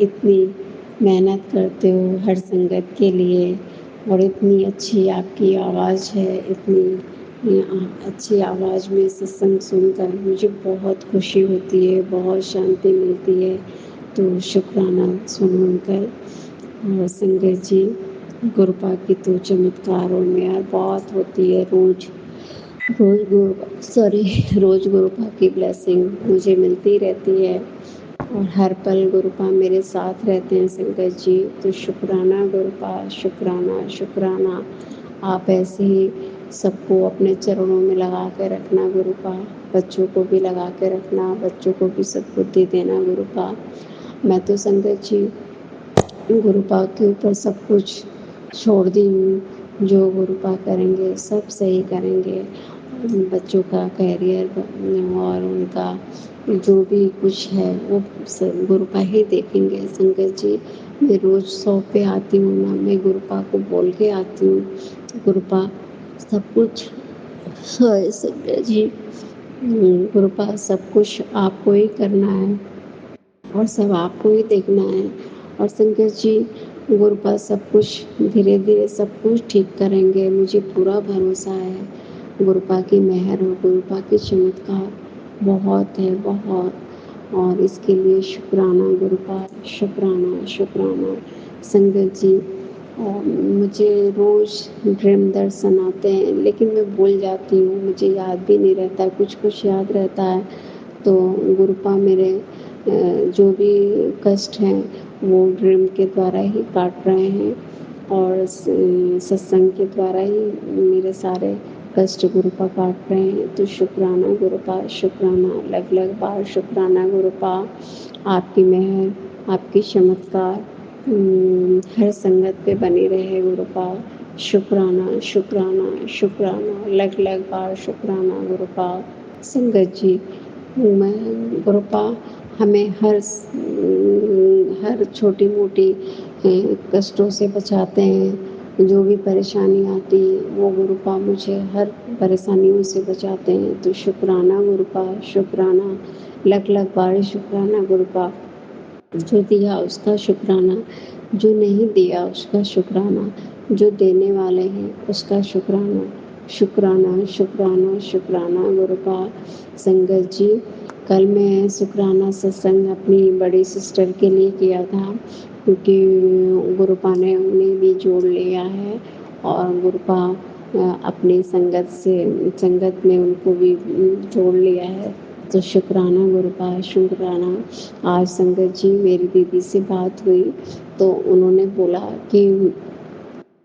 इतनी मेहनत करते हो हर संगत के लिए। और इतनी अच्छी आपकी आवाज़ है, इतनी अच्छी आवाज़ में सत्संग सुनकर मुझे बहुत खुशी होती है, बहुत शांति मिलती है। तो शुक्राना सोनू अंकल। और संगत जी, गुरुपा की तो चमत्कारों में यार बहुत होती है, रोज रोज गुरुपा की ब्लेसिंग मुझे मिलती रहती है और हर पल गुरुपा मेरे साथ रहते हैं संगत जी। तो शुक्राना गुरुपा, शुक्राना शुक्राना। आप ऐसे ही सबको अपने चरणों में लगा के रखना गुरुपा, बच्चों को भी लगा के रखना, बच्चों को भी सद्बुद्धि देना गुरुपा। मैं तो संगत जी गुरुपा के ऊपर सब कुछ छोड़ दी हूँ, जो गुरुपा करेंगे सब सही करेंगे। बच्चों का कैरियर और उनका जो भी कुछ है वो गुरुपा ही देखेंगे संगत जी। मैं रोज़ शॉप पे आती हूँ ना, मैं गुरुपा को बोल के आती हूँ, गुरुपा सब कुछ है संगत जी, गुरुपा सब कुछ आपको ही करना है और सब आपको ही देखना है। और संगत जी, गुरुपा सब कुछ धीरे धीरे सब कुछ ठीक करेंगे, मुझे पूरा भरोसा है। गुरुपा की मेहर और गुरुपा की चमत्कार बहुत है, बहुत। और इसके लिए शुक्राना गुरुपा, शुक्राना शुक्राना। संगत जी, मुझे रोज़ ड्रीम दर्शन आते हैं, लेकिन मैं भूल जाती हूँ, मुझे याद भी नहीं रहता, कुछ कुछ याद रहता है। तो गुरुपा मेरे जो भी कष्ट हैं वो ड्रीम के द्वारा ही काट रहे हैं और सत्संग के द्वारा ही मेरे सारे कष्ट गुरुपा काट रहे हैं। तो शुक्राना गुरुपा, शुक्राना, लग लग बार शुक्राना गुरुपा। आपकी मेहर, आपकी चमत्कार हर संगत पे बनी रहे गुरुपा। शुक्राना शुक्राना शुक्राना, लग लग बार शुक्राना गुरुपा। संगत जी, मैं गुरुपा हमें हर छोटी मोटी कष्टों से बचाते हैं, जो भी परेशानी आती है वो गुरुपा मुझे हर परेशानियों से बचाते हैं। तो शुक्राना गुरुपा, शुक्राना, लख लख बार शुक्राना गुरुपा। जो दिया उसका शुक्राना, जो नहीं दिया उसका शुक्राना, जो देने वाले हैं उसका शुक्राना। शुक्राना शुक्राना शुक्राना गुरुपा। संगत जी, कल मैं शुक्राना सत्संग अपनी बड़ी सिस्टर के लिए किया था, क्योंकि गुरुपा ने उन्हें भी जोड़ लिया है और गुरुपा अपनी संगत में उनको भी जोड़ लिया है। तो शुक्राना गुरुपा, शुक्राना। आज संगत जी मेरी दीदी से बात हुई तो उन्होंने बोला कि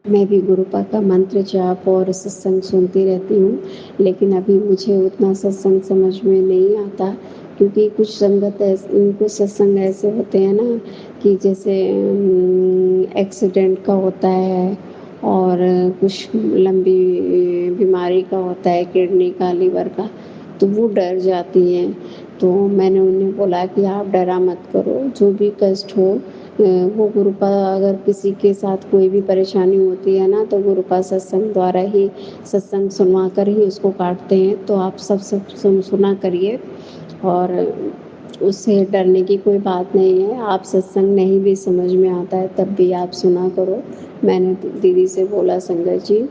मैं भी गुरुपा का मंत्र जाप और सत्संग सुनती रहती हूँ, लेकिन अभी मुझे उतना सत्संग समझ में नहीं आता, क्योंकि कुछ कुछ सत्संग ऐसे होते हैं ना कि जैसे एक्सीडेंट का होता है और कुछ लंबी बीमारी का होता है, किडनी का, लीवर का, तो वो डर जाती हैं। तो मैंने उन्हें बोला कि आप डरा मत करो, जो भी कष्ट हो वो गुरुपा, अगर किसी के साथ कोई भी परेशानी होती है ना तो गुरुपा सत्संग द्वारा ही, सत्संग सुनवा कर ही उसको काटते हैं। तो आप सब सुना करिए और उससे डरने की कोई बात नहीं है। आप सत्संग नहीं भी समझ में आता है तब भी आप सुना करो, मैंने दीदी से बोला संगत जी।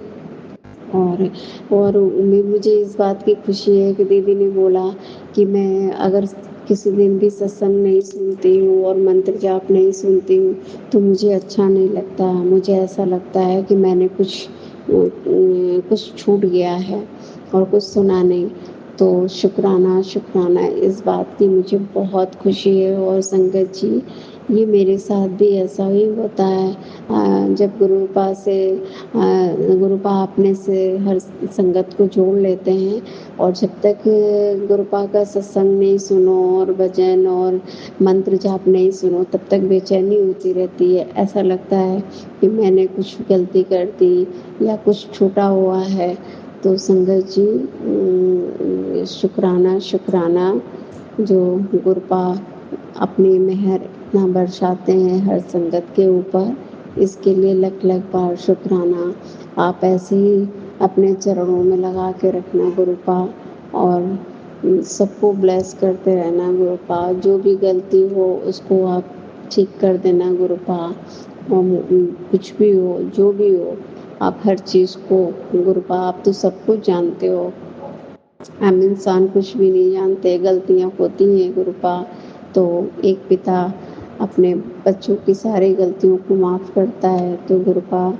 और मुझे इस बात की खुशी है कि दीदी ने बोला कि मैं अगर किसी दिन भी सत्संग नहीं सुनती हूँ और मंत्र जाप नहीं सुनती हूँ तो मुझे अच्छा नहीं लगता। मुझे ऐसा लगता है कि मैंने कुछ छूट गया है और कुछ सुना नहीं। तो शुक्राना शुक्राना, इस बात की मुझे बहुत खुशी है। और संगत जी, ये मेरे साथ भी ऐसा ही होता है। जब गुरुपा अपने से हर संगत को जोड़ लेते हैं और जब तक गुरुपा का सत्संग नहीं सुनो और भजन और मंत्र जाप नहीं सुनो तब तक बेचैनी होती रहती है। ऐसा लगता है कि मैंने कुछ गलती कर दी या कुछ छूटा हुआ है। तो संगत जी, शुक्राना शुक्राना, जो गुरुपा अपनी मेहर इतना बरसाते हैं हर संगत के ऊपर, इसके लिए लख लख बार शुक्राना। आप ऐसे ही अपने चरणों में लगा के रखना गुरुपा और सबको ब्लेस करते रहना गुरुपा। जो भी गलती हो उसको आप ठीक कर देना गुरुपा। कुछ भी हो, जो भी हो, आप हर चीज़ को गुरुपा, आप तो सब कुछ जानते हो, हम इंसान कुछ भी नहीं जानते, गलतियाँ होती हैं गुरुपा। तो एक पिता अपने बच्चों की सारी गलतियों को माफ़ करता है। तो गुरुपा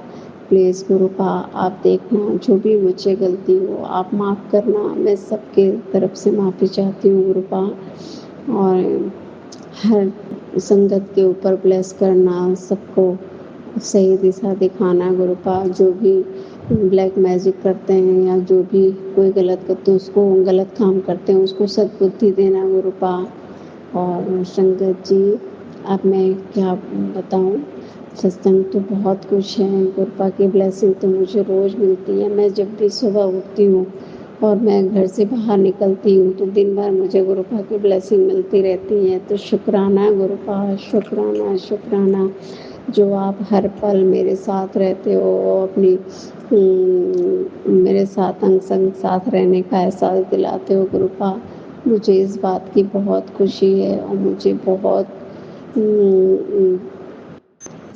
प्लीज़ गुरुपा, आप देखना जो भी मुझसे गलती हो आप माफ़ करना। मैं सबके तरफ से माफ़ी चाहती हूँ गुरुपा। और हर संगत के ऊपर ब्लेस करना, सबको सही दिशा दिखाना गुरुपा। जो भी ब्लैक मैजिक करते हैं या जो भी कोई गलत करते हैं उसको, गलत काम करते हैं उसको सद्बुद्धि देना गुरुपा। और संगत जी, अब मैं क्या बताऊँ, सत्संग तो बहुत कुछ है, गुरुपा की ब्लेसिंग तो मुझे रोज़ मिलती है। मैं जब भी सुबह उठती हूँ और मैं घर से बाहर निकलती हूँ तो दिन भर मुझे गुरुपा की ब्लेसिंग मिलती रहती है। तो शुक्राना गुरुपा, शुक्राना शुक्राना, जो आप हर पल मेरे साथ रहते हो, अपनी मेरे साथ अंग संग साथ रहने का एहसास दिलाते हो गुरुपा। मुझे इस बात की बहुत खुशी है और मुझे बहुत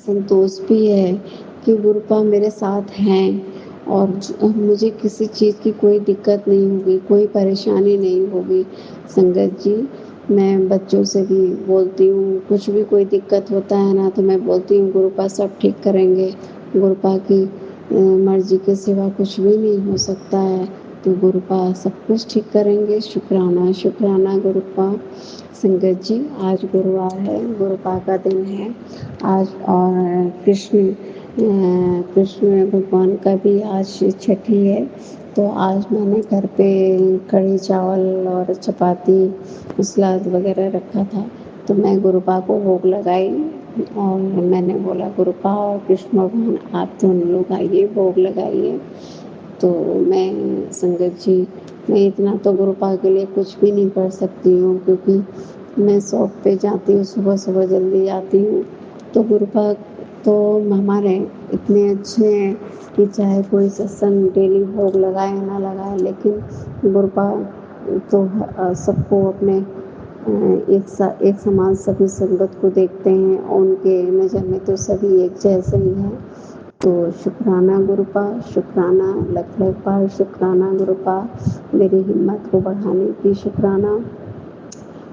संतोष भी है कि गुरुपा मेरे साथ हैं और मुझे किसी चीज़ की कोई दिक्कत नहीं होगी, कोई परेशानी नहीं होगी। संगत जी, मैं बच्चों से भी बोलती हूँ, कुछ भी कोई दिक्कत होता है ना तो मैं बोलती हूँ गुरुपा सब ठीक करेंगे, गुरुपा की मर्जी के सिवा कुछ भी नहीं हो सकता है। तो गुरुपा सब कुछ ठीक करेंगे। शुक्राना शुक्राना गुरुपा। संगत जी, आज गुरुवार है, गुरुपा का दिन है आज। और कृष्ण भगवान का भी आज छठी है। तो आज मैंने घर पे कढ़ी चावल और चपाती सलाद वगैरह रखा था तो मैं गुरुपा को भोग लगाई और मैंने बोला गुरुपा और कृष्ण भगवान आप दोनों लोग आइए, भोग लगाइए। तो मैं संगत जी, मैं इतना तो गुरुपा के लिए कुछ भी नहीं कर सकती हूँ क्योंकि मैं शॉप पे जाती हूँ, सुबह सुबह जल्दी आती हूँ। तो गुरुपा तो हमारे इतने अच्छे हैं कि चाहे कोई सत्संग डेली भोग लगाए ना लगाए, लेकिन गुरुपा तो सबको अपने एक समान सभी संगत को देखते हैं और उनके नज़र में तो सभी एक जैसे ही हैं। तो शुक्राना गुरुपा, शुक्राना लख लख बार शुक्राना गुरुपा, मेरी हिम्मत को बढ़ाने की शुक्राना,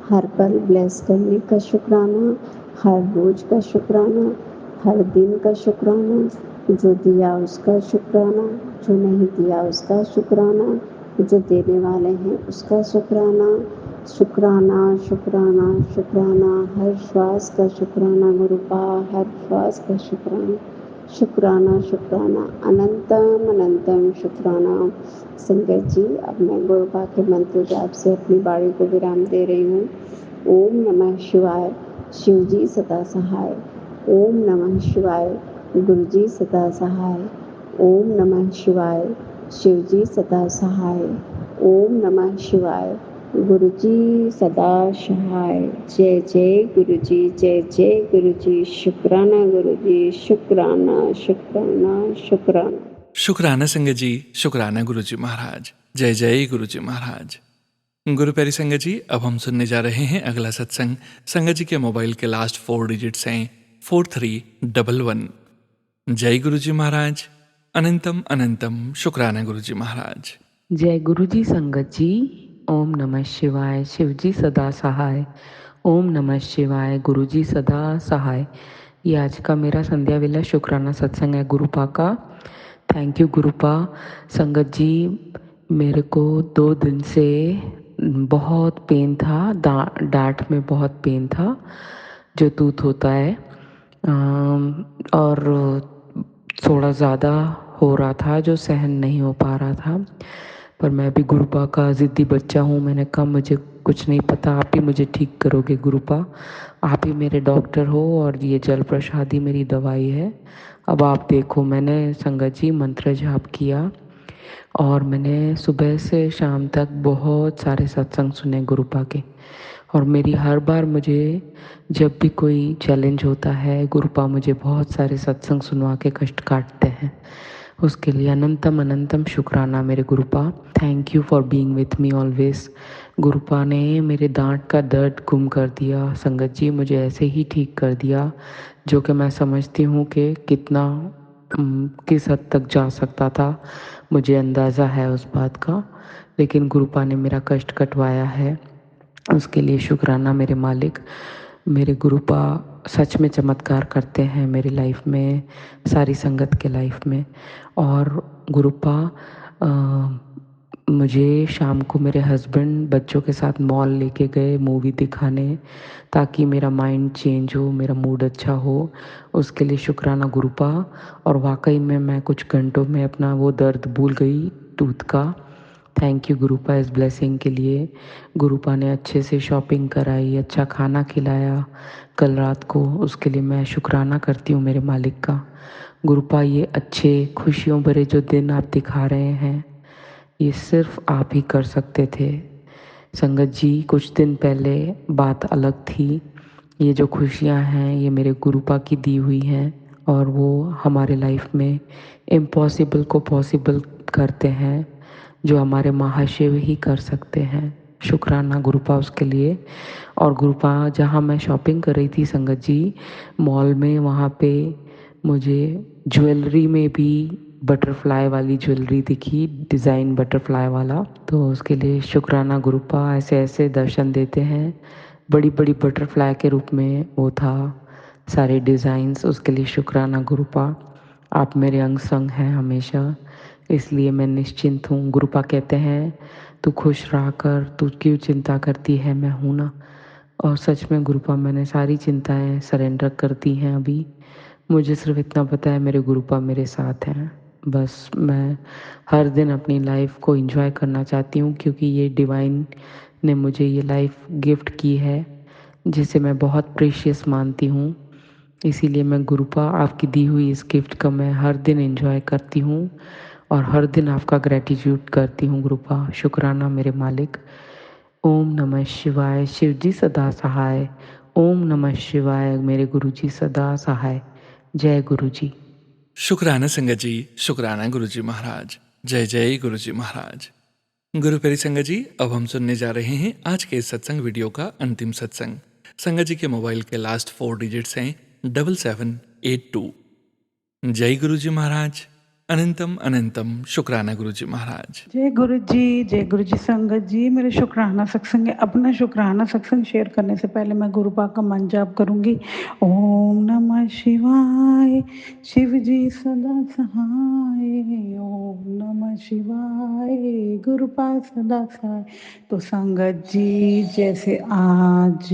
हर पल ब्लेस करने का शुक्राना, हर रोज का शुक्राना, हर दिन का शुक्राना, जो दिया उसका शुक्राना, जो नहीं दिया उसका शुक्राना, जो देने वाले हैं उसका शुक्राना। शुक्राना शुक्राना शुक्राना, हर श्वास का शुक्राना गुरुपा, हर श्वास का शुक्राना। शुक्राना शुक्राना अनंतम अनंतम शुक्राना। संगत जी, अब मैं गुरुपा के मंत्र जाप से अपनी बाणी को विराम दे रही हूँ। ओम नमः शिवाय, शिव जी सदा सहाय। ओम नमः शिवाय, गुरु जी सदा सहाय। ओम नमः शिवाय, शिव जी सदा सहाय। ओम नमः शिवाय, गुरु जी सदा सहाय। जय जय गुरु जी, जय जय गुरु जी। शुक्राना गुरु जी, शुक्राना शुक्राना शुक्राना। शुक्राना संगत जी, शुक्राना गुरु जी महाराज। जय जय गुरु जी महाराज। गुरु प्यारी संगत जी, अब हम सुनने जा रहे हैं अगला सत्संग। संगत जी के मोबाइल के लास्ट 4 डिजिट्स हैं 4311। जय गुरु जी महाराज। अनंतम अनंतम शुक्राना गुरु जी महाराज। जय गुरु जी संगत जी। ओम नमः शिवाय, शिव जी सदा सहाय। ओम नमः शिवाय, गुरु जी सदा सहाय। ये आज का मेरा संध्या वेला शुक्राना सत्संग है गुरुपा का। Thank you गुरुपा। संगत जी, मेरे को 2 दिन से बहुत पेन था, डांट में बहुत पेन था जो तूत होता है, और थोड़ा ज़्यादा हो रहा था जो सहन नहीं हो पा रहा था। पर मैं भी गुरुपा का ज़िद्दी बच्चा हूँ। मैंने कहा मुझे कुछ नहीं पता, आप ही मुझे ठीक करोगे गुरुपा, आप ही मेरे डॉक्टर हो और ये जल प्रसादी मेरी दवाई है। अब आप देखो, मैंने संगत जी मंत्र जाप किया और मैंने सुबह से शाम तक बहुत सारे सत्संग सुने गुरुपा के। और मेरी हर बार मुझे जब भी कोई चैलेंज होता है, गुरुपा मुझे बहुत सारे सत्संग सुनवा के कष्ट काटते हैं। उसके लिए अनंतम अनंतम शुक्राना मेरे Gurupa. Thank you for being with me always. Gurupa ने मेरे दांत का दर्द गुम कर दिया संगत जी, मुझे ऐसे ही ठीक कर दिया, जो कि मैं समझती हूँ कि कितना किस हद तक जा सकता था, मुझे अंदाज़ा है उस बात का। लेकिन गुरुपा ने मेरा कष्ट कटवाया है, उसके लिए शुक्राना मेरे मालिक। मेरे गुरुपा सच में चमत्कार करते हैं मेरी लाइफ में, सारी संगत के लाइफ में। और गुरुपा मुझे शाम को मेरे हस्बैंड बच्चों के साथ मॉल लेके गए मूवी दिखाने, ताकि मेरा माइंड चेंज हो, मेरा मूड अच्छा हो। उसके लिए शुक्राना गुरुपा। और वाकई में मैं कुछ घंटों में अपना वो दर्द भूल गई टूथ का। थैंक यू गुरुपा इस ब्लेसिंग के लिए। गुरुपा ने अच्छे से शॉपिंग कराई, अच्छा खाना खिलाया कल रात को, उसके लिए मैं शुक्राना करती हूँ मेरे मालिक का। गुरुपा, ये अच्छे खुशियों भरे जो दिन आप दिखा रहे हैं, ये सिर्फ आप ही कर सकते थे। संगत जी, कुछ दिन पहले बात अलग थी। ये जो खुशियाँ हैं ये मेरे गुरुपा की दी हुई हैं, और वो हमारे लाइफ में इम्पॉसिबल को पॉसिबल करते हैं, जो हमारे महाशिव ही कर सकते हैं। शुक्राना गुरुपा उसके लिए। और गुरुपा, जहाँ मैं शॉपिंग कर रही थी संगत जी मॉल में, वहाँ पे मुझे ज्वेलरी में भी बटरफ्लाई वाली ज्वेलरी दिखी, डिज़ाइन बटरफ्लाई वाला। तो उसके लिए शुक्राना गुरुपा, ऐसे ऐसे दर्शन देते हैं। बड़ी बड़ी बटरफ्लाई के रूप में वो था, सारे डिज़ाइंस। उसके लिए शुक्राना गुरुपा। आप मेरे अंग संग हैं हमेशा, इसलिए मैं निश्चिंत हूँ। गुरुपा कहते हैं तू खुश रहा कर, तू क्यों चिंता करती है, मैं हूँ ना। और सच में गुरुपा, मैंने सारी चिंताएं सरेंडर कर दी हैं अभी। मुझे सिर्फ इतना पता है मेरे गुरुपा मेरे साथ हैं। बस मैं हर दिन अपनी लाइफ को एंजॉय करना चाहती हूँ, क्योंकि ये डिवाइन ने मुझे ये लाइफ गिफ्ट की है, जिसे मैं बहुत प्रीशियस मानती हूँ। इसीलिए मैं गुरुपा, आपकी दी हुई इस गिफ्ट का मैं हर दिन एंजॉय करती हूँ और हर दिन आपका ग्रेटिट्यूड करती हूँ गुरुपा। शुक्राना मेरे मालिक। ओम नमः शिवाय, शिव जी सदा सहाय। ओम नमः शिवाय, मेरे गुरु जी सदा सहाय। जय गुरु जी। शुक्राना संगत जी, शुक्राना गुरु जी महाराज। जय जय गुरु जी महाराज। गुरु प्यारी संगत जी, अब हम सुनने जा रहे हैं आज के इस सत्संग वीडियो का अंतिम सत्संग। संगत जी के मोबाइल के लास्ट 4 डिजिट्स हैं 7782। जय गुरु जी महाराज। अनंतम अनंतम शुक्राना गुरु जी महाराज। जय गुरु जी संगत जी। मेरे शुक्राना सत्संग है। अपना शुक्राना सत्संग शेयर करने से पहले मैं गुरुपा का मन जाप करूंगी। ओम नमः शिवाय, शिव जी सदा सहाय। ओम नमः शिवाय, गुरुपा सदा सहाय। तो संगत जी, जैसे आज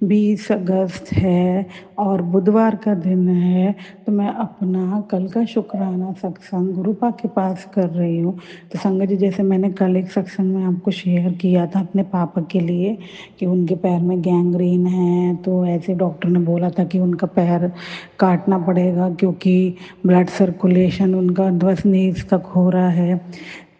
20 अगस्त है और बुधवार का दिन है, तो मैं अपना कल का शुक्राना सत्संग गुरुपा के पास कर रही हूँ। तो संगत जी, जैसे मैंने कल एक सत्संग में आपको शेयर किया था अपने पापा के लिए कि उनके पैर में गैंग्रीन है, तो ऐसे डॉक्टर ने बोला था कि उनका पैर काटना पड़ेगा क्योंकि ब्लड सर्कुलेशन उनका 10 नीज तक हो रहा है।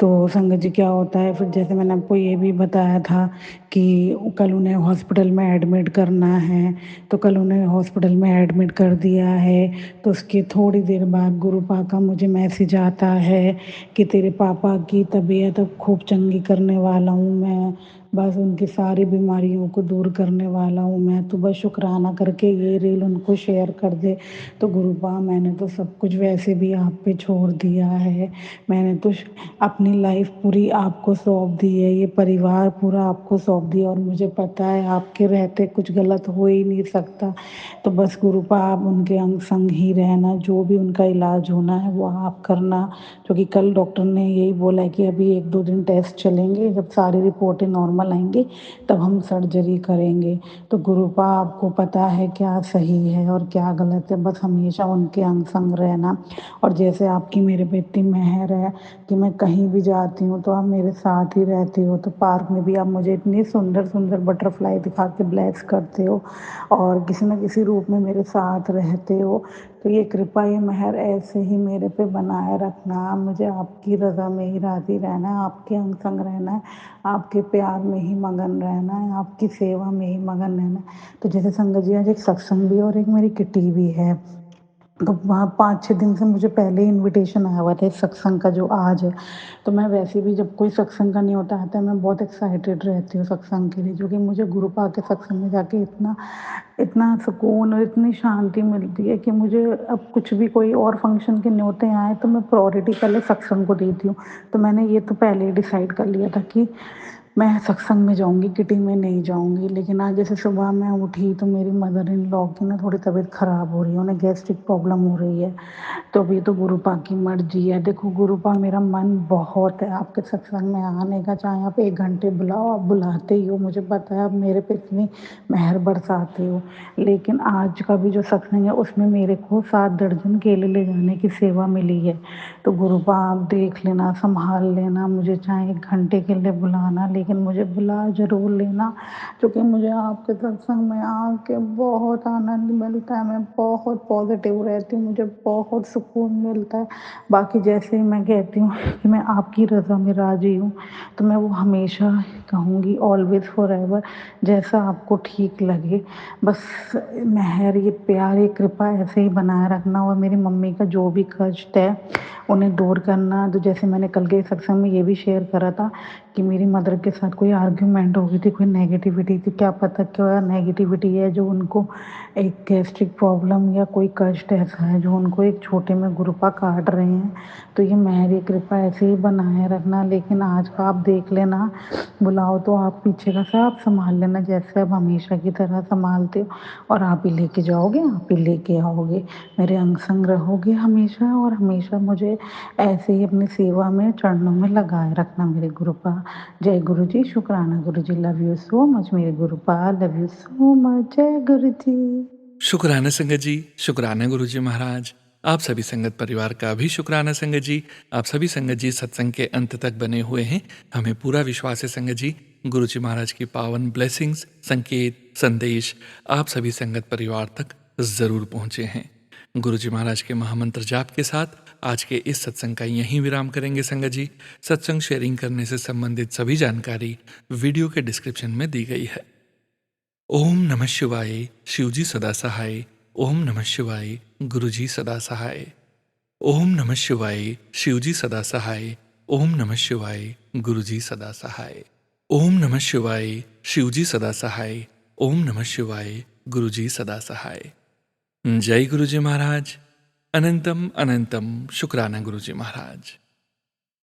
तो संगत जी, क्या होता है फिर, जैसे मैंने आपको ये भी बताया था कि कल उन्हें हॉस्पिटल में एडमिट करना है, तो कल उन्हें हॉस्पिटल में एडमिट कर दिया है। तो उसके थोड़ी देर बाद गुरुपा का मुझे मैसेज आता है कि तेरे पापा की तबीयत अब खूब चंगी करने वाला हूँ मैं, बस उनकी सारी बीमारियों को दूर करने वाला हूँ मैं, तो बस शुक्राना करके ये रील उनको शेयर कर दे। तो गुरुपा, मैंने तो सब कुछ वैसे भी आप पे छोड़ दिया है, मैंने तो अपनी लाइफ पूरी आपको सौंप दी है, ये परिवार पूरा आपको सौंप दिया और मुझे पता है आपके रहते कुछ गलत हो ही नहीं सकता। तो बस गुरुपा, आप उनके अंग संग ही रहना, जो भी उनका इलाज होना है वो आप करना, क्योंकि कल डॉक्टर ने यही बोला है कि अभी 1-2 दिन टेस्ट चलेंगे, जब सारी रिपोर्टें नॉर्मल आएंगी तब हम सर्जरी करेंगे। तो गुरुपा, आपको पता है क्या सही है और क्या गलत है, बस हमेशा उनके अंग संग रहना। और जैसे आपकी मेरे पे इतनी मेहर है कि मैं कहीं भी जाती हूँ तो आप मेरे साथ ही रहते हो, तो पार्क में भी आप मुझे इतनी सुंदर सुंदर बटरफ्लाई दिखा के ब्लेस करते हो और किसी न किसी रूप में मेरे साथ रहते हो। तो ये कृपा, ये मेहर ऐसे ही मेरे पे बनाए रखना, मुझे आपकी रज़ा में ही राज़ी रहना है, आपके अंग संग रहना है, आपके प्यार में ही मगन रहना है, आपकी सेवा में ही मगन रहना है। तो जैसे संगत जी, आज एक सत्संग भी और एक मेरी किटी भी है, तो वहाँ 5-6 दिन से मुझे पहले ही इनविटेशन आया हुआ था इस सत्संग का जो आज है। तो मैं वैसे भी जब कोई सत्संग का न्योता आता है मैं बहुत एक्साइटेड रहती हूँ सत्संग के लिए, जो कि मुझे गुरुपा के सत्संग में जाके इतना इतना सुकून और इतनी शांति मिलती है कि मुझे अब कुछ भी कोई और फंक्शन के न्योते आए तो मैं प्रायोरिटी पहले सत्संग को देती हूँ। तो मैंने ये तो पहले ही डिसाइड कर लिया था कि मैं सत्संग में जाऊँगी, किटी में नहीं जाऊँगी। लेकिन आज जैसे सुबह मैं उठी तो मेरी मदर इन लॉ की ना थोड़ी तबीयत ख़राब हो रही है, उन्हें गैस्ट्रिक प्रॉब्लम हो रही है। तो अभी तो गुरुपा की मर्जी है। देखो गुरुपा, मेरा मन बहुत है आपके सत्संग में आने का, चाहे आप 1 घंटे बुलाओ, आप बुलाते ही हो, मुझे पता है आप मेरे पे इतनी मेहर बरसाते हो। लेकिन आज का भी जो सत्संग है उसमें मेरे को 7 दर्जन केले ले जाने की सेवा मिली है। तो गुरुपा, आप देख लेना, संभाल लेना, मुझे चाहे 1 घंटे के लिए बुलाना, लेकिन मुझे बुला ज़रूर लेना, क्योंकि मुझे आपके सत्संग में आके बहुत आनंद मिलता है, मैं बहुत पॉजिटिव रहती हूँ, मुझे बहुत सुकून मिलता है। बाकी जैसे ही मैं कहती हूँ कि मैं आपकी रज़ा में राज़ी हूँ, तो मैं वो हमेशा कहूँगी, ऑलवेज़ फॉरएवर, जैसा आपको ठीक लगे। बस मेहर, ये प्यार, ये कृपा ऐसे ही बनाए रखना और मेरी मम्मी का जो भी कष्ट है उन्हें दूर करना। तो जैसे मैंने कल के सत्संग में ये भी शेयर करा था कि मेरी मदर के साथ कोई आर्ग्यूमेंट हो गई थी, कोई नेगेटिविटी थी, क्या पता क्या नेगेटिविटी है जो उनको एक गैस्ट्रिक प्रॉब्लम या कोई कष्ट ऐसा है जो उनको एक छोटे में गुरुपा काट रहे हैं। तो ये मेहर, ये कृपा ऐसे ही बनाए रखना। लेकिन आज का आप देख लेना, बुलाओ तो आप पीछे का सब संभाल लेना, जैसे आप हमेशा की तरह संभालते हो, और आप ही लेके जाओगे, आप ही लेके आओगे, मेरे अंग संग रहोगे हमेशा, और हमेशा मुझे ऐसे ही अपनी सेवा में चरणों में लगाए रखना मेरे गुरुपा। जय गुरु जी, शुक्राना गुरु जी, लव यू सो मच मेरे गुरुपा, लव यू सो मच, जय गुरु जी। शुक्राना संगत जी, शुक्राना गुरुजी महाराज। आप सभी संगत परिवार का भी शुक्राना संगत जी। आप सभी संगत जी सत्संग के अंत तक बने हुए हैं। हमें पूरा विश्वास है संगत जी, गुरुजी महाराज की पावन ब्लेसिंग्स, संकेत, संदेश आप सभी संगत परिवार तक जरूर पहुंचे हैं। गुरुजी महाराज के महामंत्र जाप के साथ आज के इस सत्संग का यहीं विराम करेंगे संगत जी। सत्संग शेयरिंग करने से संबंधित सभी जानकारी वीडियो के डिस्क्रिप्शन में दी गई है। ओम नमः शिवाय, शिवजी सदा सहाय। ओम नमः शिवाय, गुरुजी सदा सहाय। ओम नमः शिवाय, शिवजी सदा सहाय। ओम नमः शिवाय, गुरुजी सदा सहाय। ओम नमः शिवाय, शिवजी सदा सहाय। ओम नमः शिवाय, गुरुजी सदा सहाय। जय गुरुजी महाराज। अनंतम अनंतम शुक्राना गुरुजी महाराज।